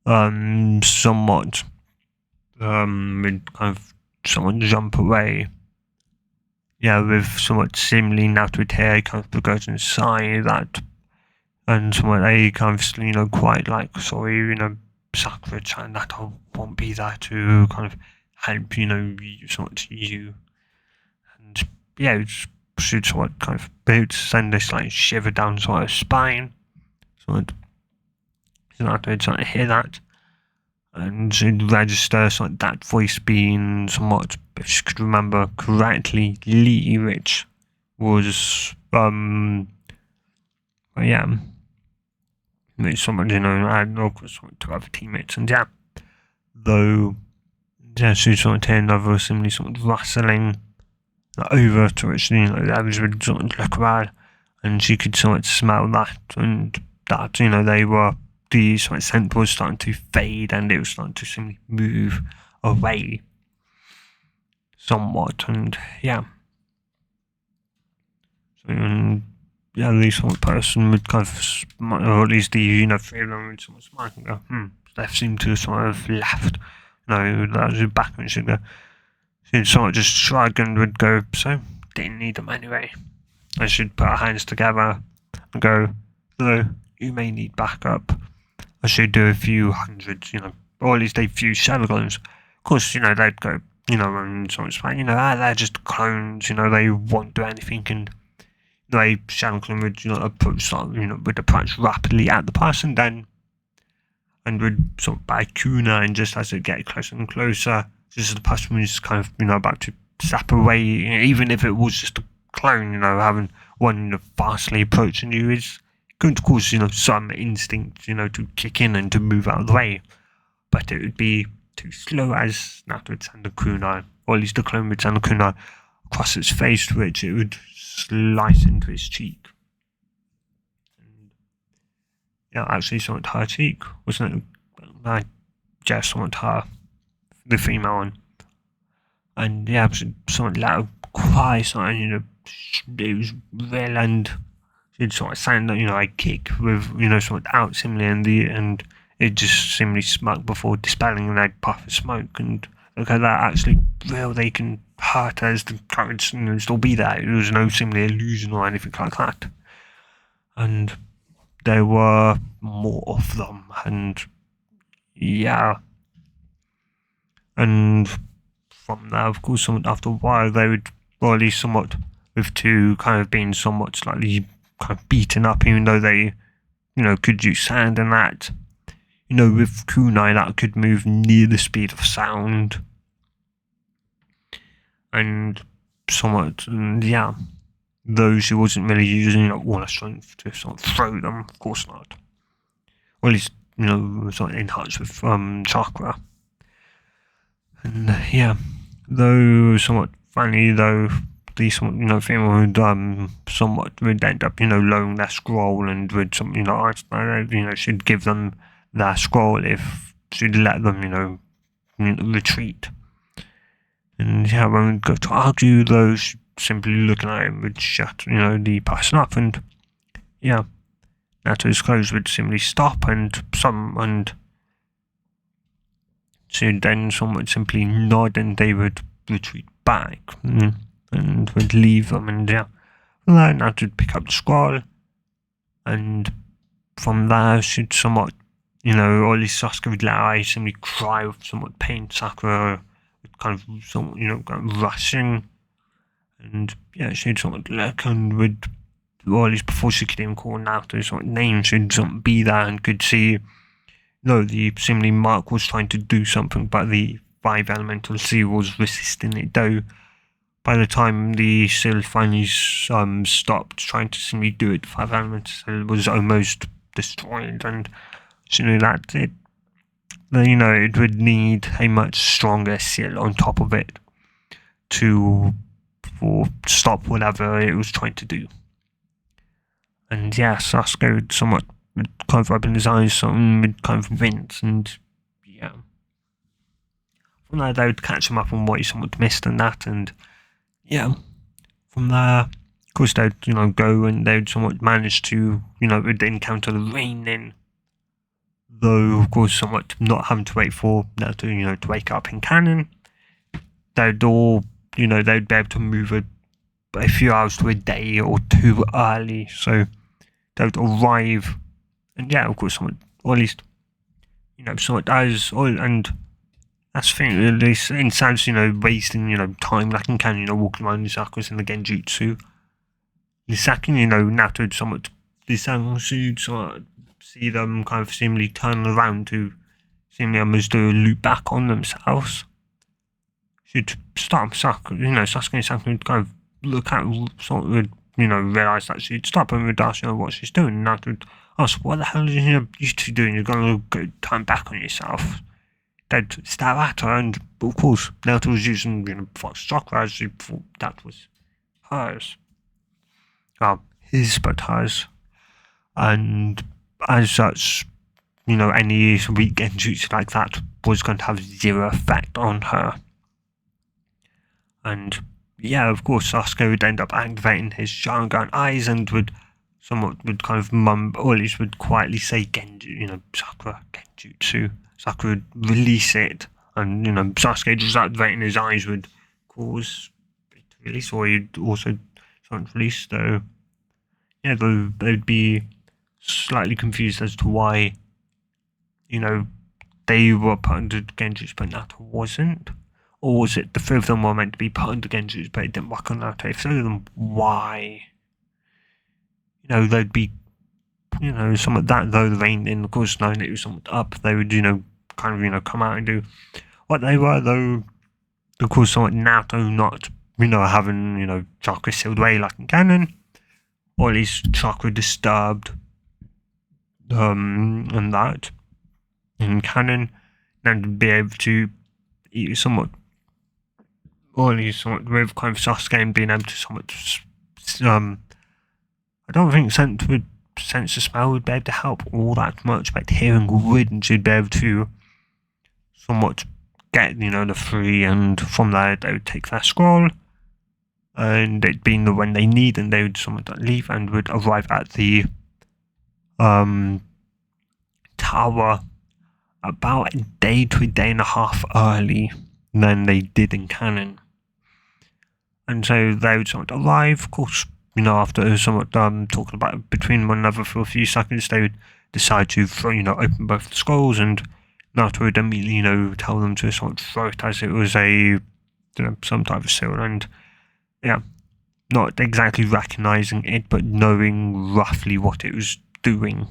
somewhat would kind of somewhat jump away. Yeah, with somewhat seemingly Naruto would hear kind of progression inside that, and somewhat they kind of quite like, sorry, Sakura chan that I won't be there to kind of help, somewhat you. And yeah, it should somewhat kind of send this like shiver down sort of spine. Somewhat Naruto would sort of hear that, and she'd register somewhat that voice being somewhat, if she could remember correctly, Lee, which was yeah, someone, I know, of course, 2 other teammates, and yeah, though, yeah, she sort of hear another similarly sort of rustling over to which, the others would sort of look around, and she could sort of smell that, and that, they were, the sort of scent was starting to fade, and it was starting to simply move away somewhat, and yeah. So, and yeah, the sort of person would kind of, or at least the, 3 of them would sort of smile and go, they seem to sort of left. That was back when she'd go. She'd sort of just shrug and would go, so, didn't need them anyway. And she'd put her hands together and go, though, you may need backup. I should do a few hundred, or at least a few shadow clones. Of course, they'd go, and someone's like, they're just clones, they won't do anything, and a shadow clone would, approach, would approach rapidly at the person, then, and would sort of buy Kuna, and just as it get closer and closer, just as the person was kind of, about to zap away, even if it was just a clone, having one, fastly approaching you is going to cause, some instinct, to kick in and to move out of the way. But it would be too slow as Naruto would send a kunai, or at least the clone would send a kunai across its face, to which it would slice into its cheek. And yeah, actually somewhat her cheek, wasn't it? I just somewhat her, the female one. And yeah, somewhat let her cry, something, you know, it was real, and she'd sort of sound, you know, I kick with, you know, somewhat out similarly, and it just seemingly smoked before dispelling, and I'd puff of smoke, and look at that, actually real, they can hurt as the currents, you know, still be there. There was no seemingly illusion or anything like that. And there were more of them, and yeah. And from there, of course, after a while, they would, or at least somewhat, with two kind of being somewhat slightly kind of beaten up, even though they, you know, could use sand and that. You know, with kunai, that could move near the speed of sound. And somewhat, and yeah, those who wasn't really using, you know, all their strength to sort of throw them, of course not. Or at least, you know, sort of enhanced with chakra. And yeah, though somewhat funny, though the somewhat, you know, female would somewhat would end up, you know, lowering their scroll, and would some, you know, she'd give them their scroll if she'd let them, you know, retreat. And yeah, when we go to argue, those simply looking at him would shut, you know, the person up, and yeah, Nato's clothes would simply stop, and she'd then someone simply nod, and they would retreat back, and would leave them, and yeah, then Nato would pick up the scroll, and from there she'd somewhat, you know, or at least Sasuke would let her simply cry with somewhat pain. Sakura would kind of somewhat, you know, kind of rushing, and yeah, she'd somewhat look, and would, or at least before she could even call Naruto's sort of name, she'd somewhat be there and could see, no, the seemingly Mark was trying to do something, but the 5 elemental seal was resisting it, though by the time the seal finally stopped trying to seemingly do it, the 5 elemental seal was almost destroyed, and she knew that it, you know, it would need a much stronger seal on top of it to stop whatever it was trying to do. And yeah, Sasuke would somewhat kind of open his eyes, would kind of wince, and yeah. From there, they would catch him up on what he somewhat missed and that, and yeah. From there, of course, they'd, you know, go, and they'd somewhat manage to, you know, would encounter the rain then. Though, of course, somewhat not having to wait for Naruto, you know, to wake up in canon. They'd all, you know, they'd be able to move a few hours to a day or two early, so they'd arrive, and yeah, of course, someone, or at least, you know, someone does, and that's the thing, at least instead of, you know, wasting, you know, time like in canon, you know, walking around the Sakuras in the Genjutsu, the second, you know, Naruto somewhat, the Sangoku somewhat see them kind of seemingly turn around to seemingly almost do a loop back on themselves, should stop Sakura, you know, Sasuke and Sakura would kind of look at, sort of, you know, realise that she'd stop and would ask, you know, what she's doing, and Naruto would ask, what the hell are you two doing? You're going to go turn back on yourself. They'd stare at her, and of course, Naruto was using, you know, Fox chakra as she thought that was hers. His, but hers. And as such, you know, any weak genjutsu like that was going to have zero effect on her. And yeah, of course, Sasuke would end up activating his Sharingan eyes, and would kind of or at least would quietly say Genju, you know, Sakura Genjutsu. Sakura would release it, and, you know, Sasuke just activating his eyes would cause it to release, or he'd also something release, though. Yeah, they'd be slightly confused as to why, you know, they were put under Genjutsu but Naruto wasn't. Or was it the 3 of them were meant to be put under Genjutsu but it didn't work on Naruto? If 3 of them, why? You know, they'd be, you know, somewhat that, though the rain, and of course knowing it was somewhat up, they would, you know, kind of, you know, come out and do what they were, though, of course, somewhat Naruto not, you know, having, you know, chakra sealed away like in canon, or at least chakra disturbed, and that, in canon, and be able to somewhat early somewhat with kind of Sasuke being able to somewhat I don't think sense of smell would be able to help all that much, but hearing wouldn't you'd be able to somewhat get, the free, and from there they would take their scroll, and it being the when they need, and they would somewhat leave and would arrive at the tower about a day to a day and a half early than they did in canon. And so they would somewhat arrive, of course, after somewhat talking about it between one another for a few seconds, they would decide to open both the scrolls, and Naruto would immediately, tell them to sort of throw it as it was a, some type of seal, and yeah, not exactly recognizing it, but knowing roughly what it was doing.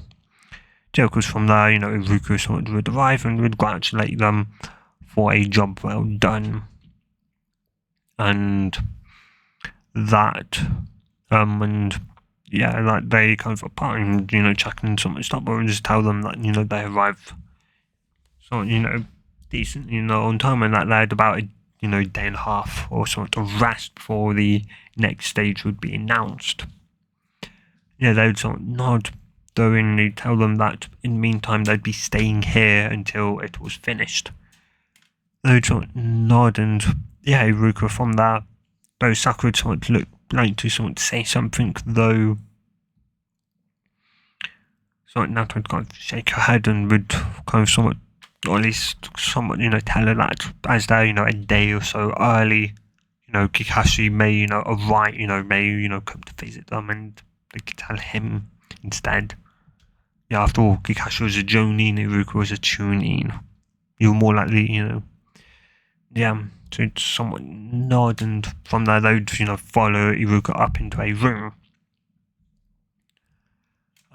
So, of course, from there, Iruka sort of would arrive and would congratulate them for a job well done. And that, and yeah, like they kind of apart and, checking so much stuff, and just tell them that, they arrived so, decent, on time, and that they had about a, day and a half or sort of rest before the next stage would be announced. Yeah, they would sort of nod, though, and they'd tell them that in the meantime they'd be staying here until it was finished. They would sort of nod, and yeah, Iruka from there, though Sakura would sort of look like to sort of say something, though sort of Naruto would kind of shake her head and would kind of somewhat, or at least somewhat, tell her that as they're, a day or so early, Kakashi may, arrive, may, come to visit them, and they could tell him instead. Yeah, after all, Kakashi was a Jonin, Iruka was a Chunin. You're more likely, yeah, to somewhat nod, and from there they would, follow Iruka up into a room.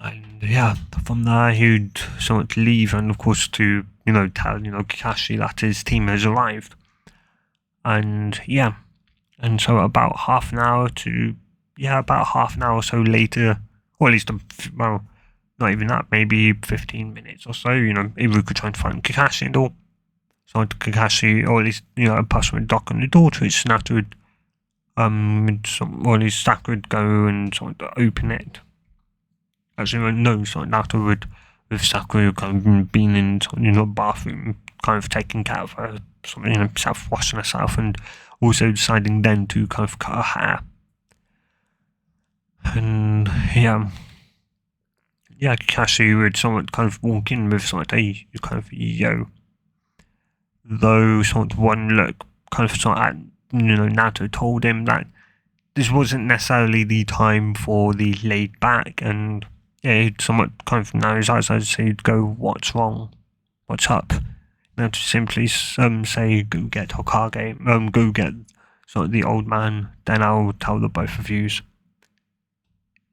And yeah, from there he would somewhat leave, and of course to, tell, Kakashi that his team has arrived. And yeah, and so about half an hour or so later, or at least, well, not even that, maybe 15 minutes or so, Iruka trying to find Kakashi and all. So Kakashi, or at least, a person would knock on the door to which Naruto would, or at least Sakura would go and sort of open it. Actually, no, Naruto would, with Sakura kind of being in, the bathroom, kind of taking care of her, self-washing herself, and also deciding then to kind of cut her hair. And yeah, Kakashi would somewhat kind of walk in with somewhat a kind of yo. Though sort of one look kind of sort of, Naruto told him that this wasn't necessarily the time for the laid back, and yeah, he'd somewhat kind of narrow his eyes as he'd go, "What's wrong? What's up?" Naruto simply say, "Go get Hokage, go get sort of the old man, then I'll tell the both of yous."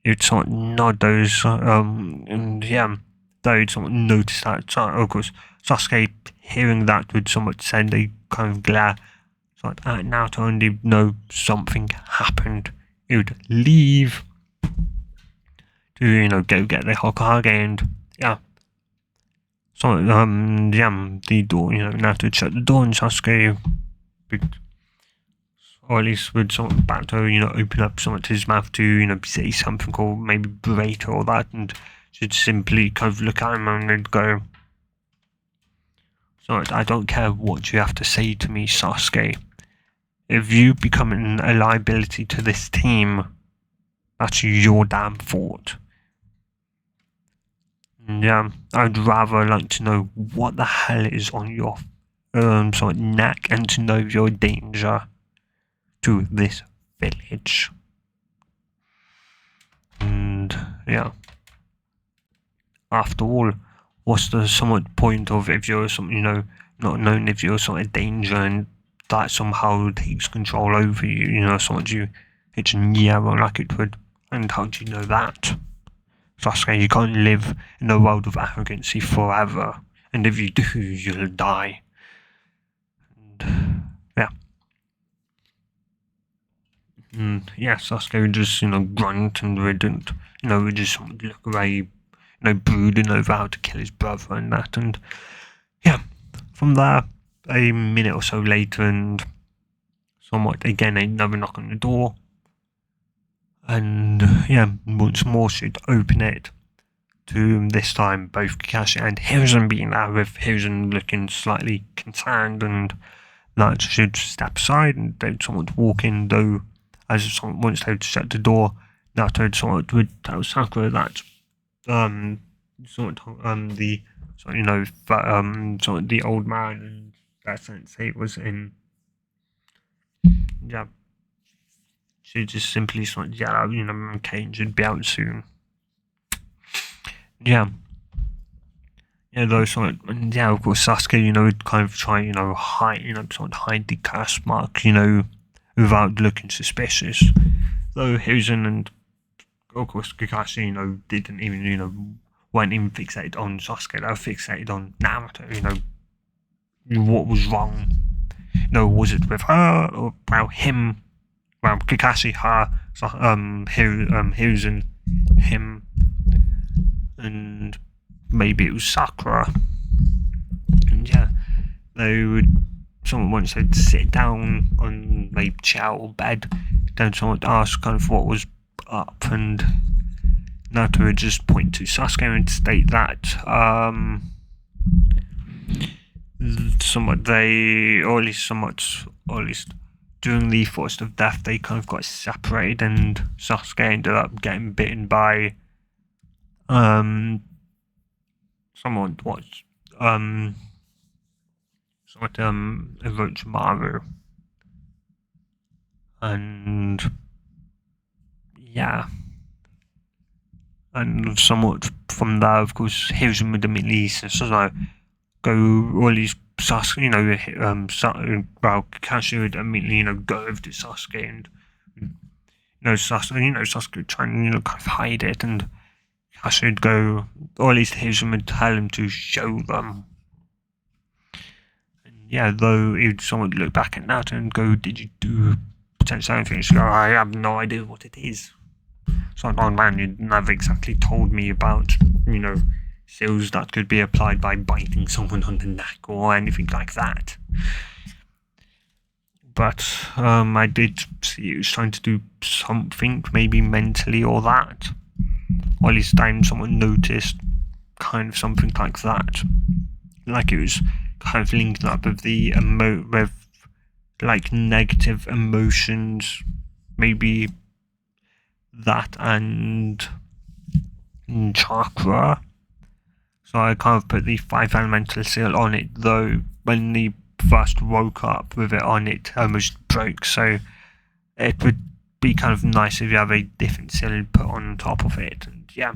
He'd sort of nod those, and yeah, though he'd somewhat notice that, so, of course, Sasuke, hearing that, would somewhat send a kind of glare sort of at Naruto, and he'd know something happened. He would leave to, go get the Hokage, and yeah. So, the door, Naruto would shut the door, and Sasuke would, or at least would sort of about to, open up somewhat his mouth to, say something, or maybe berate her or that, and should simply kind of look at him and go, "So I don't care what you have to say to me, Sasuke. If you become a liability to this team, that's your damn fault. Yeah, I'd rather like to know what the hell is on your sort of neck, and to know your danger to this village." And yeah, after all, what's the somewhat point of if you're not known if you're sort of danger, and that somehow takes control over you, somewhat you hit a arrow like it would, and how do you know that? Sasuke, you can't live in a world of arrogancy forever, and if you do, you'll die. And yeah. And yeah, Sasuke would just, grunt and wouldn't, would just look away, brooding over how to kill his brother and that, and yeah, from there, a minute or so later, and somewhat again another knock on the door, and yeah, once more should open it to this time both Kakashi and Hiruzen being there, with Hiruzen looking slightly concerned, and that should step aside and they'd somewhat walk in, though as once they'd shut the door, Naruto somewhat would tell Sakura that the the old man and that sensei was in, yeah, she just simply sort of yell out, Kane should be out soon. Yeah, those sort of, and yeah, of course Sasuke, would kind of try, hide the curse mark, without looking suspicious. Though Hiruzen and of course Kakashi, didn't even, weren't even fixated on Sasuke, they were fixated on Naruto, what was wrong. Was it with her or him? Well, Kakashi, her, Hiruzen, him, and maybe it was Sakura. And yeah, once they'd sit down on a chair or bed, then someone would ask kind of what was up, and Naruto would just point to Sasuke and state that or at least during the Forest of Death, they kind of got separated, and Sasuke ended up getting bitten by Orochimaru, and yeah, and somewhat from there, of course, Hiruzen would immediately go, or at least Sasuke, Kakashi would immediately, go over to Sasuke and, Sasuke would try and, kind of hide it, and Kakashi would go, or at least Hiruzen would tell him to show them. And yeah, though he would somewhat look back at Naruto and go, did you do potentially anything? So I have no idea what it is. So, oh man, you never exactly told me about, skills that could be applied by biting someone on the neck or anything like that. But I did see he was trying to do something, maybe mentally or that. Or at least someone noticed kind of something like that. Like it was kind of linking up with with like negative emotions, maybe that and chakra. So I kind of put the 5 elemental seal on it, though when he first woke up with it on, it almost broke, so it would be kind of nice if you have a different seal put on top of it. And yeah,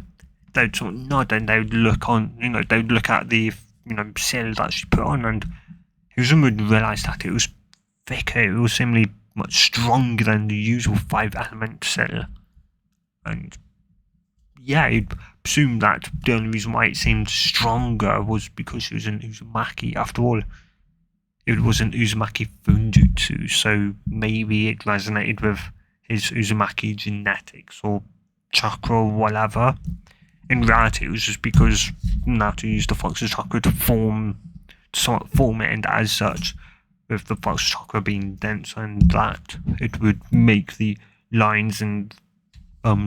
they'd sort of nod and they would look on, they'd look at the seal that she put on, and Hiruzen would realise that it was thicker, it was seemingly much stronger than the usual 5 element seal. And yeah, you'd assume that the only reason why it seemed stronger was because she was an Uzumaki. After all, it was an Uzumaki Funjutsu, so maybe it resonated with his Uzumaki genetics or chakra or whatever. In reality, it was just because Naruto used the Fox's chakra to form it, and as such, with the Fox's chakra being dense, and that it would make the lines and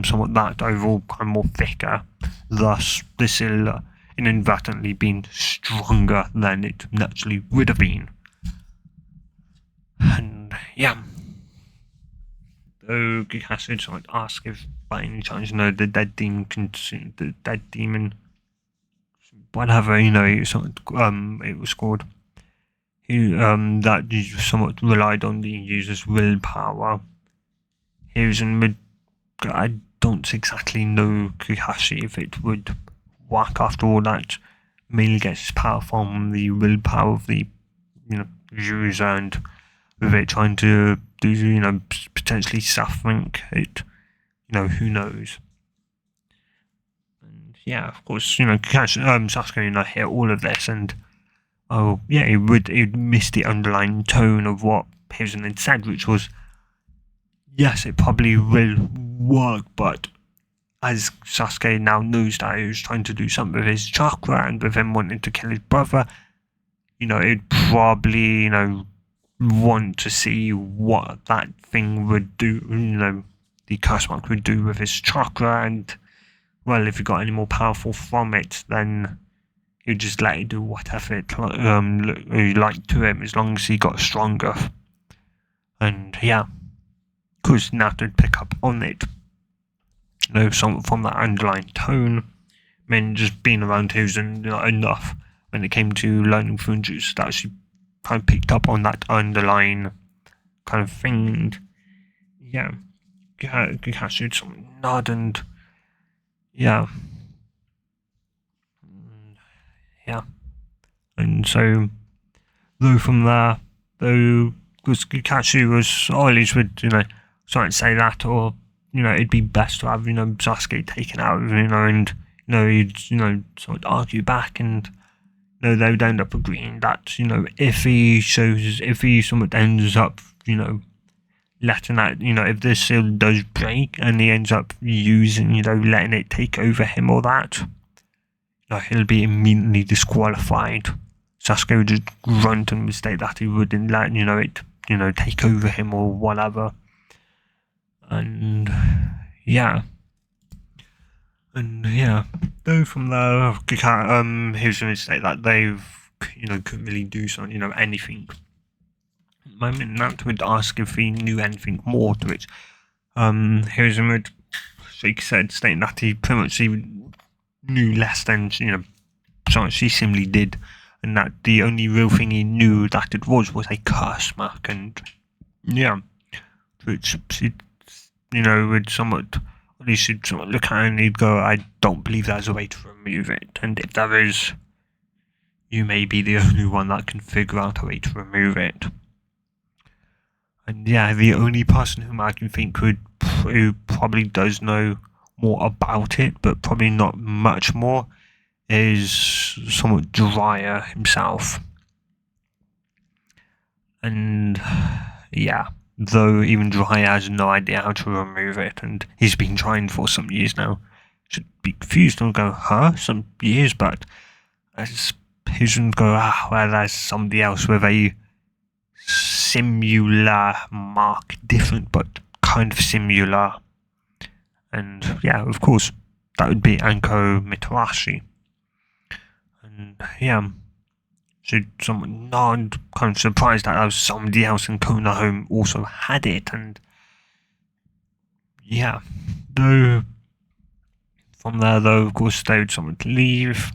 somewhat that overall kind of more thicker, thus the seal inadvertently being stronger than it naturally would have been. And yeah, though Kakashi would ask if by any chance the dead demon, whatever, it was called, that somewhat relied on the user's willpower. I don't exactly know Kakashi if it would work. After all, that mainly gets its power from the willpower of the user, and with it trying to do potentially something, who knows. And yeah, of course, Sasuke hear all of this, and it would miss the underlying tone of what Hiruzen had said, which was, yes, it probably will work, but as Sasuke now knows that he was trying to do something with his chakra, and with him wanting to kill his brother, it'd probably, want to see what that thing would do, the curse mark would do with his chakra, and, well, if he got any more powerful from it, then he'd just let it do whatever it liked to him, as long as he got stronger. And, yeah, because Naruto would pick up on it, from that underlying tone. I mean, just being around him was enough when it came to learning Funjutsu that she kind of picked up on that underlying kind of thing. And yeah, Kakashi would sort of nod, and yeah. And so, though from there, because Kakashi was, or at least would, try and say that, or, it'd be best to have, Sasuke taken out, and, he'd, sort of argue back, and, they would end up agreeing that, if he somewhat ends up, letting that, if this seal does break, and he ends up using, letting it take over him or that, he'll be immediately disqualified. Sasuke would just grunt and state that he wouldn't let, it, take over him or whatever. And, yeah. And, yeah. Though from there, he was going to state that they've, couldn't really do something, anything. At the moment, Naruto would ask if he knew anything more, to which, Hiruzen would, like said, stating that he pretty much knew less than, so much he seemingly did, and that the only real thing he knew that it was a curse mark, and, yeah, which, would somewhat, at least he'd somewhat look at it and he'd go, I don't believe there's a way to remove it, and if there is, you may be the only one that can figure out a way to remove it. And yeah, the only person whom I can think who probably does know more about it, but probably not much more, is somewhat Jiraiya himself. And yeah, though even Jiraiya has no idea how to remove it, and he's been trying for some years now. Should be confused and go, some years, but as he shouldn't go, well, there's somebody else with a similar mark, different but kind of similar. And yeah, of course, that would be Anko Mitarashi. And yeah, so someone not kind of surprised that there was somebody else in Konoha who also had it. And yeah, though from there, though, of course, they would someone leave.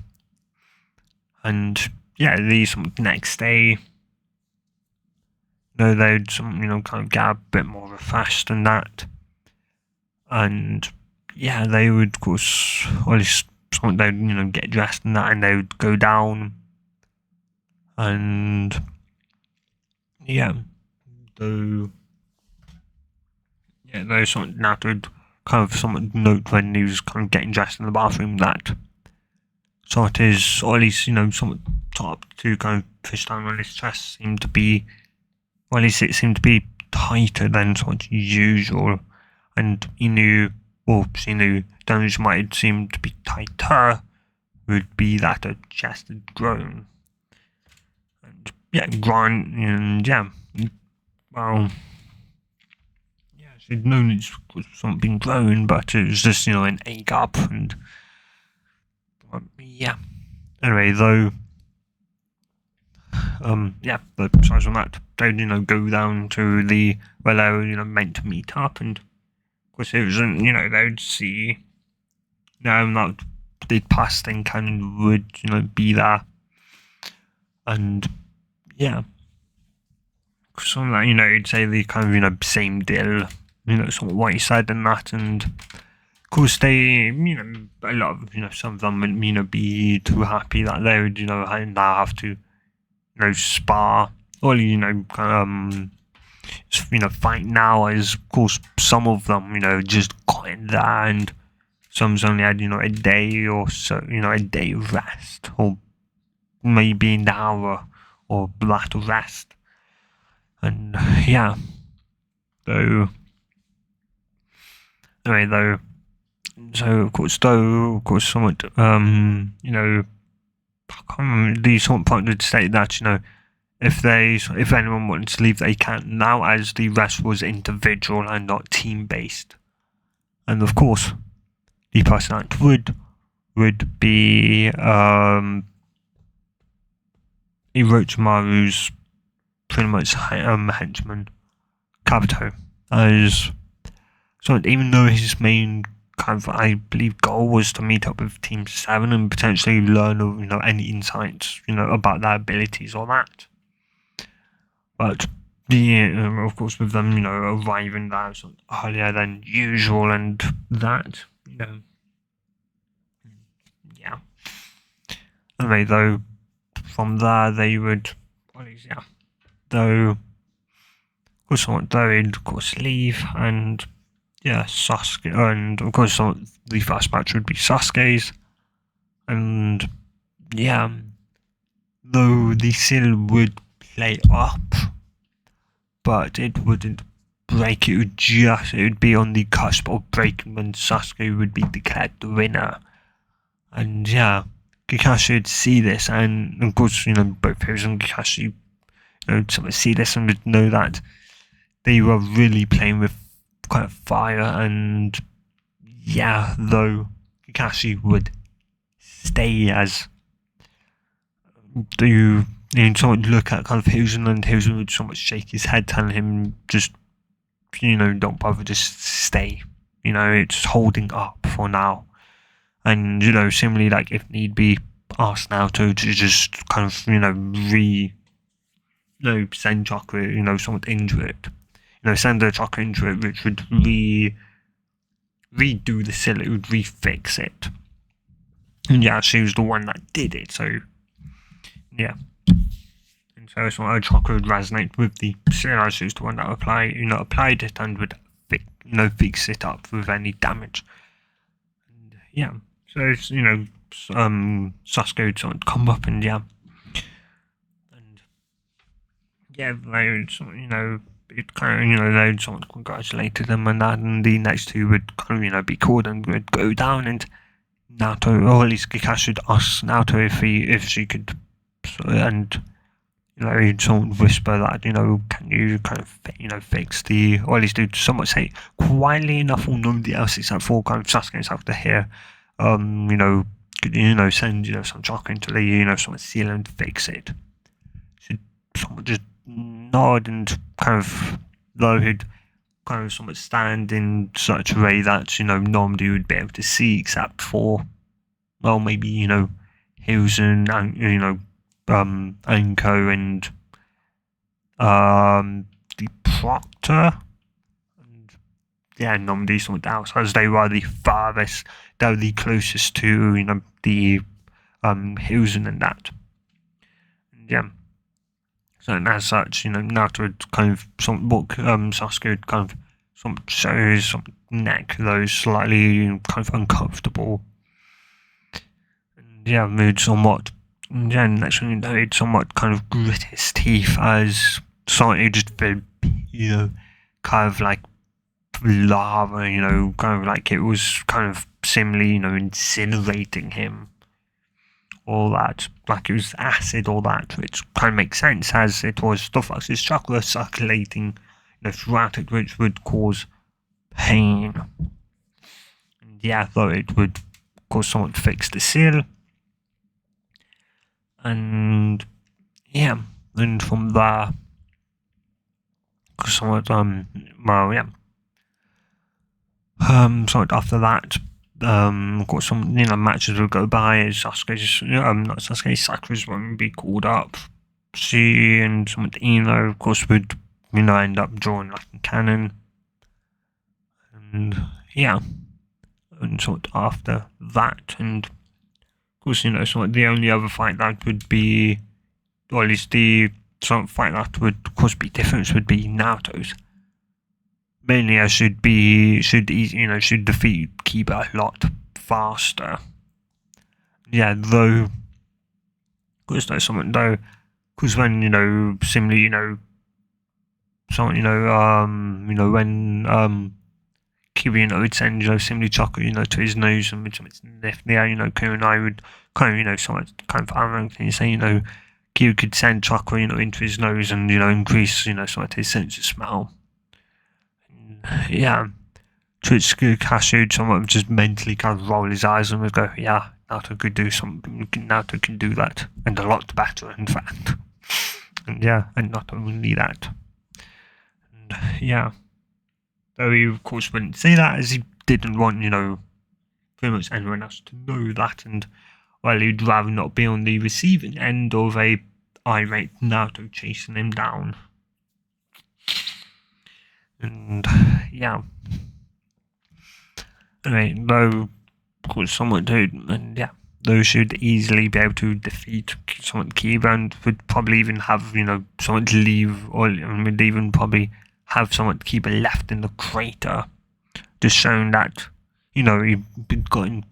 And yeah, the next day, they'd kind of get a bit more refreshed than that. And yeah, they would, of course, or at least they'd, get dressed and that, and they would go down. And yeah, though Naruto would kind of somewhat note when he was kind of getting dressed in the bathroom that sort is, or at least, somewhat top to kind of push down on his chest seemed to be, or at least it seemed to be tighter than sort of usual. And he knew, or she knew, the only reason why it seemed to be tighter would be that her chest had grown. And yeah, grown, and yeah, well, yeah, she'd known it was something grown, but it was just, an egg up, and yeah. Anyway, though, yeah, but besides from that, they'd, go down to where they were, meant to meet up, and of course it wasn't, they'd see, that the past thing kind of would, be there, and yeah, something like, it'd say the kind of, same deal, sort of what he said and that, and of course they, a lot of, some of them wouldn't, be too happy that they would, now have to, spar, or, fight now, as, of course, some of them, just got in there, and some's only had, a day or so, a day of rest, or maybe an hour, or that of rest, and, yeah, though, anyway, though, so, of course, somewhat, I can't remember, the somewhat point to state that, if anyone wanted to leave, they can now, as the rest was individual and not team-based. And of course, the person that would be Orochimaru's pretty much henchman, Kabuto, as so even though his main kind of, I believe, goal was to meet up with Team 7 and potentially learn, any insights, about their abilities or that. But of course, with them, arriving there earlier than usual and that, yeah. Anyway, though, from there they would, though, of course, they'd of course leave, and Sasuke, and of course the first match would be Sasuke's, and though the seal would play up, but it wouldn't break. It would be on the cusp of breaking when Sasuke would be declared the winner, and Kakashi would see this, and of course both Heroes and Kakashi see this and would know that they were really playing with kind of fire, and though Kakashi would stay as someone look at kind of Hiruzen, and Hiruzen would somewhat shake his head, telling him just don't bother, just stay. It's holding up for now, and similarly, like if need be, ask Naruto to just kind of send chakra somewhat into it. Send the chakra into it, which would redo the seal, it would refix it. And she was the one that did it, so and so the chakra would resonate with the seal, as she was the one that applied it and would fix it up with any damage. And so it's, Sasuke would sort of come up and they would it kind of, they'd sort of congratulated them and that, and the next two would kind of, be called and would go down, and Naruto, or at least Kakashi, would ask Naruto if she could, and he'd sort of whisper that, can you kind of, fix the, or at least do somewhat say quietly enough for nobody else except for kind of Sasuke himself to hear, could send some chakra into the somewhat seal and fix it. So someone just nod, and kind of, though he'd kind of somewhat stand in such a way that nobody would be able to see except for, well, maybe Hiruzen and Anko and the Proctor, and nobody somewhat else, as they were the farthest, they were the closest to the Hiruzen and that. And so, and as such, Naruto would kind of Sasuke would kind of show his neck, though slightly kind of uncomfortable. And mood somewhat. And next thing he'd somewhat kind of grit his teeth as something just very, kind of like lava, kind of like it was kind of similarly, incinerating him. All that, like it was acid, all that, which kind of makes sense, as it was the Fox's chakra circulating throughout it, which would cause pain. And though it would, of course, somewhat fix the seal. And and from there, somewhat, somewhat after that, of course, some matches would go by as Sakura's won't be called up. She and some Ino, of course, would end up drawing like a cannon, and and sort of after that, and of course, sort of the only other fight that would be, or at least the sort of fight that would of course be different, would be Naruto's. Mainly as should defeat Kiba a lot faster. Though, of course, there's something though, because when similarly, someone when Kiba would send similarly chakra to his nose and with its sniff, Kunai would kind of somewhat kind of arrogantly say Kiryu could send chakra, into his nose and, increase, sort of his sense of smell. Yeah. Kakashi would somewhat just mentally kind of roll his eyes and would go, yeah, Naruto could do something, Naruto can do that, and a lot better, in fact. And and not only that. And though he of course wouldn't say that, as he didn't want, pretty much anyone else to know that, and well, he'd rather not be on the receiving end of a irate Naruto chasing him down. And anyway, though of course someone did, and those should easily be able to defeat someone Kiba, and would probably even have, someone to leave, or would even probably have someone Kiba left in the crater, just showing that, he'd gotten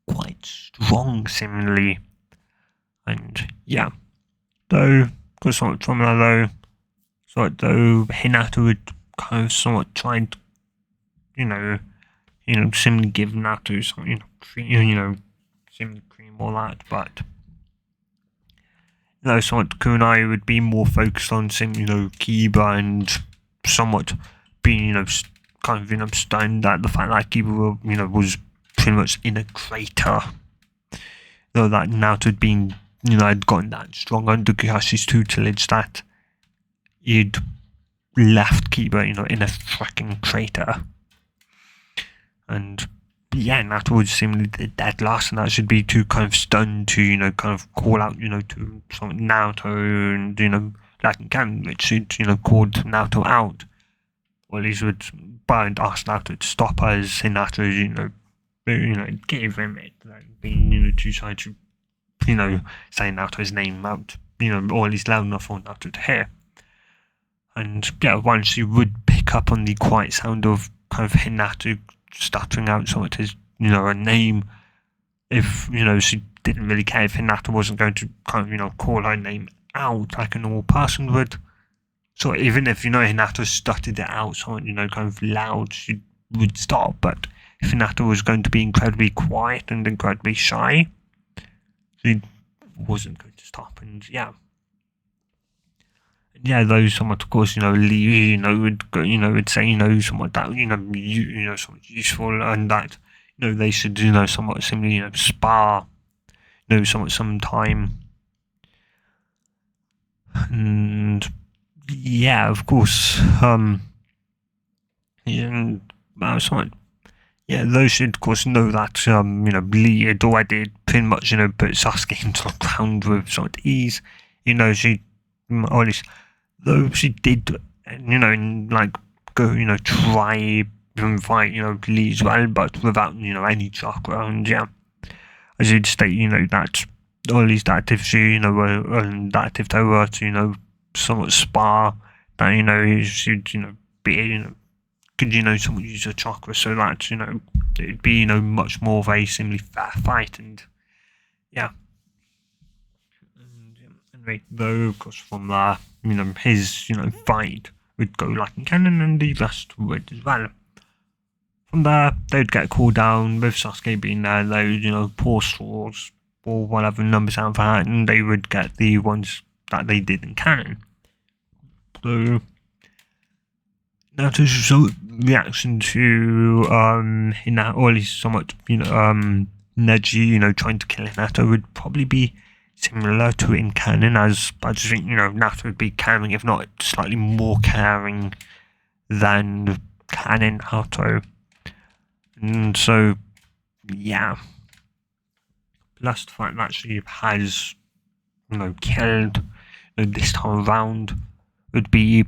quite strong seemingly. And though, of course, somewhat from that though Hinata would kind of somewhat try and, seemingly give Naruto some, cream, seemingly cream all that, but somewhat Kunai would be more focused on Kiba, and somewhat being, kind of, stunned at the fact that Kiba, was pretty much in a crater. Though that Naruto had been, had gotten that strong under Kakashi's tutelage that he'd left Kiba, in a fucking crater. And Naruto would seemingly the dead last, and that should be too kind of stunned to, kind of call out, to some Naruto, and, like Ken, which should, called Naruto out. Or at least would and ask Naruto to stop us, Hinata, gave him it, like being, too shy to, say Naruto's name out, or at least loud enough for Naruto to hear. And once you would pick up on the quiet sound of kind of Hinata stuttering out somewhat his, a name, if, she didn't really care if Hinata wasn't going to kind of, call her name out like a normal person would. So even if, Hinata stuttered it out somewhat, kind of loud, she would stop. But if Hinata was going to be incredibly quiet and incredibly shy, she wasn't going to stop. And those somewhat, of course, Lee, would go, would say, somewhat that, somewhat useful, and that, they should, somewhat similarly, spar, somewhat sometime. And of course, somewhat, those should, of course, know that, Lee had already pretty much, put Sasuke into the ground with somewhat ease. She, or at least, though she did, go, try and fight, Lee as well, but without, any chakra, and as you'd state, that, or at least that if she, that if they were to, somewhat spar, that, she'd, be, could, somewhat use her chakra, so that, it'd be, much more of a seemingly fair fight, and, anyway, though, of course, from there, his, fight would go like in canon, and the rest would as well. From there, they'd get called down, with Sasuke being there, they would, pour straws, or whatever numbers out of that, and they would get the ones that they did in canon. So, Naruto's reaction to, Hinata, or at least somewhat, Neji, trying to kill Hinata would probably be similar to it in canon, as I just think, Naruto would be caring, if not slightly more caring than canon Naruto. And so, plus the fact that she has, killed, this time around, would be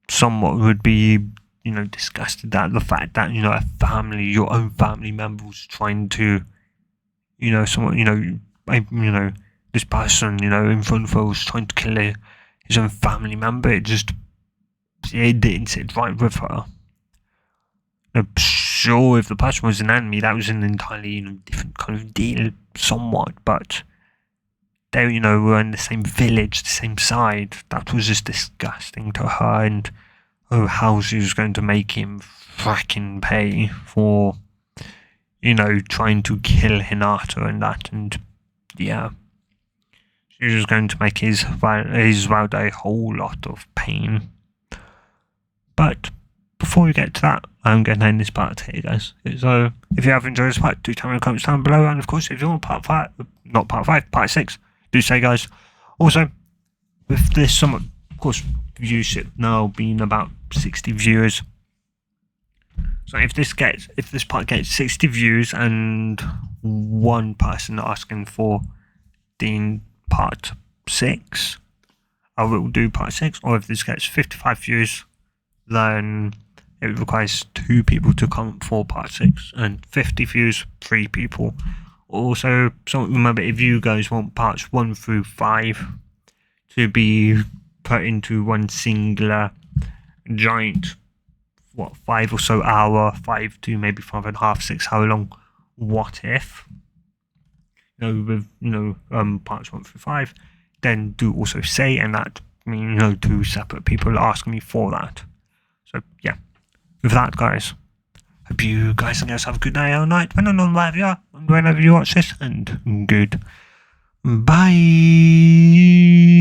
disgusted at the fact that, a family, your own family member was trying to, somewhat, this person, in front of her was trying to kill his own family member. It didn't sit right with her. Sure, if the person was an enemy, that was an entirely, different kind of deal, somewhat, but they, were in the same village, the same side. That was just disgusting to her, and how she was going to make him fracking pay for, trying to kill Hinata and that, and is going to make his world a whole lot of pain. But before we get to that, I'm going to end this part here, guys. So if you have enjoyed this part, do tell me in the comments down below. And of course, if you want part 6, do say, guys. Also, with this somewhat, of course, viewership now being about 60 viewers. So if this part gets 60 views and one person asking for the part 6, I will do part 6. Or if this gets 55 views, then it requires 2 people to comment for part 6, and 50 views, 3 people. Also, remember, if you guys want parts 1 through 5 to be put into one singular giant 5 or so hour, 5 to maybe 5.5, 6 hour long what if, with parts 1 through 5, then do also say, and that means 2 separate people asking me for that. So yeah, with that, guys, hope you guys and girls have a good day or night, whenever you watch this, and good bye.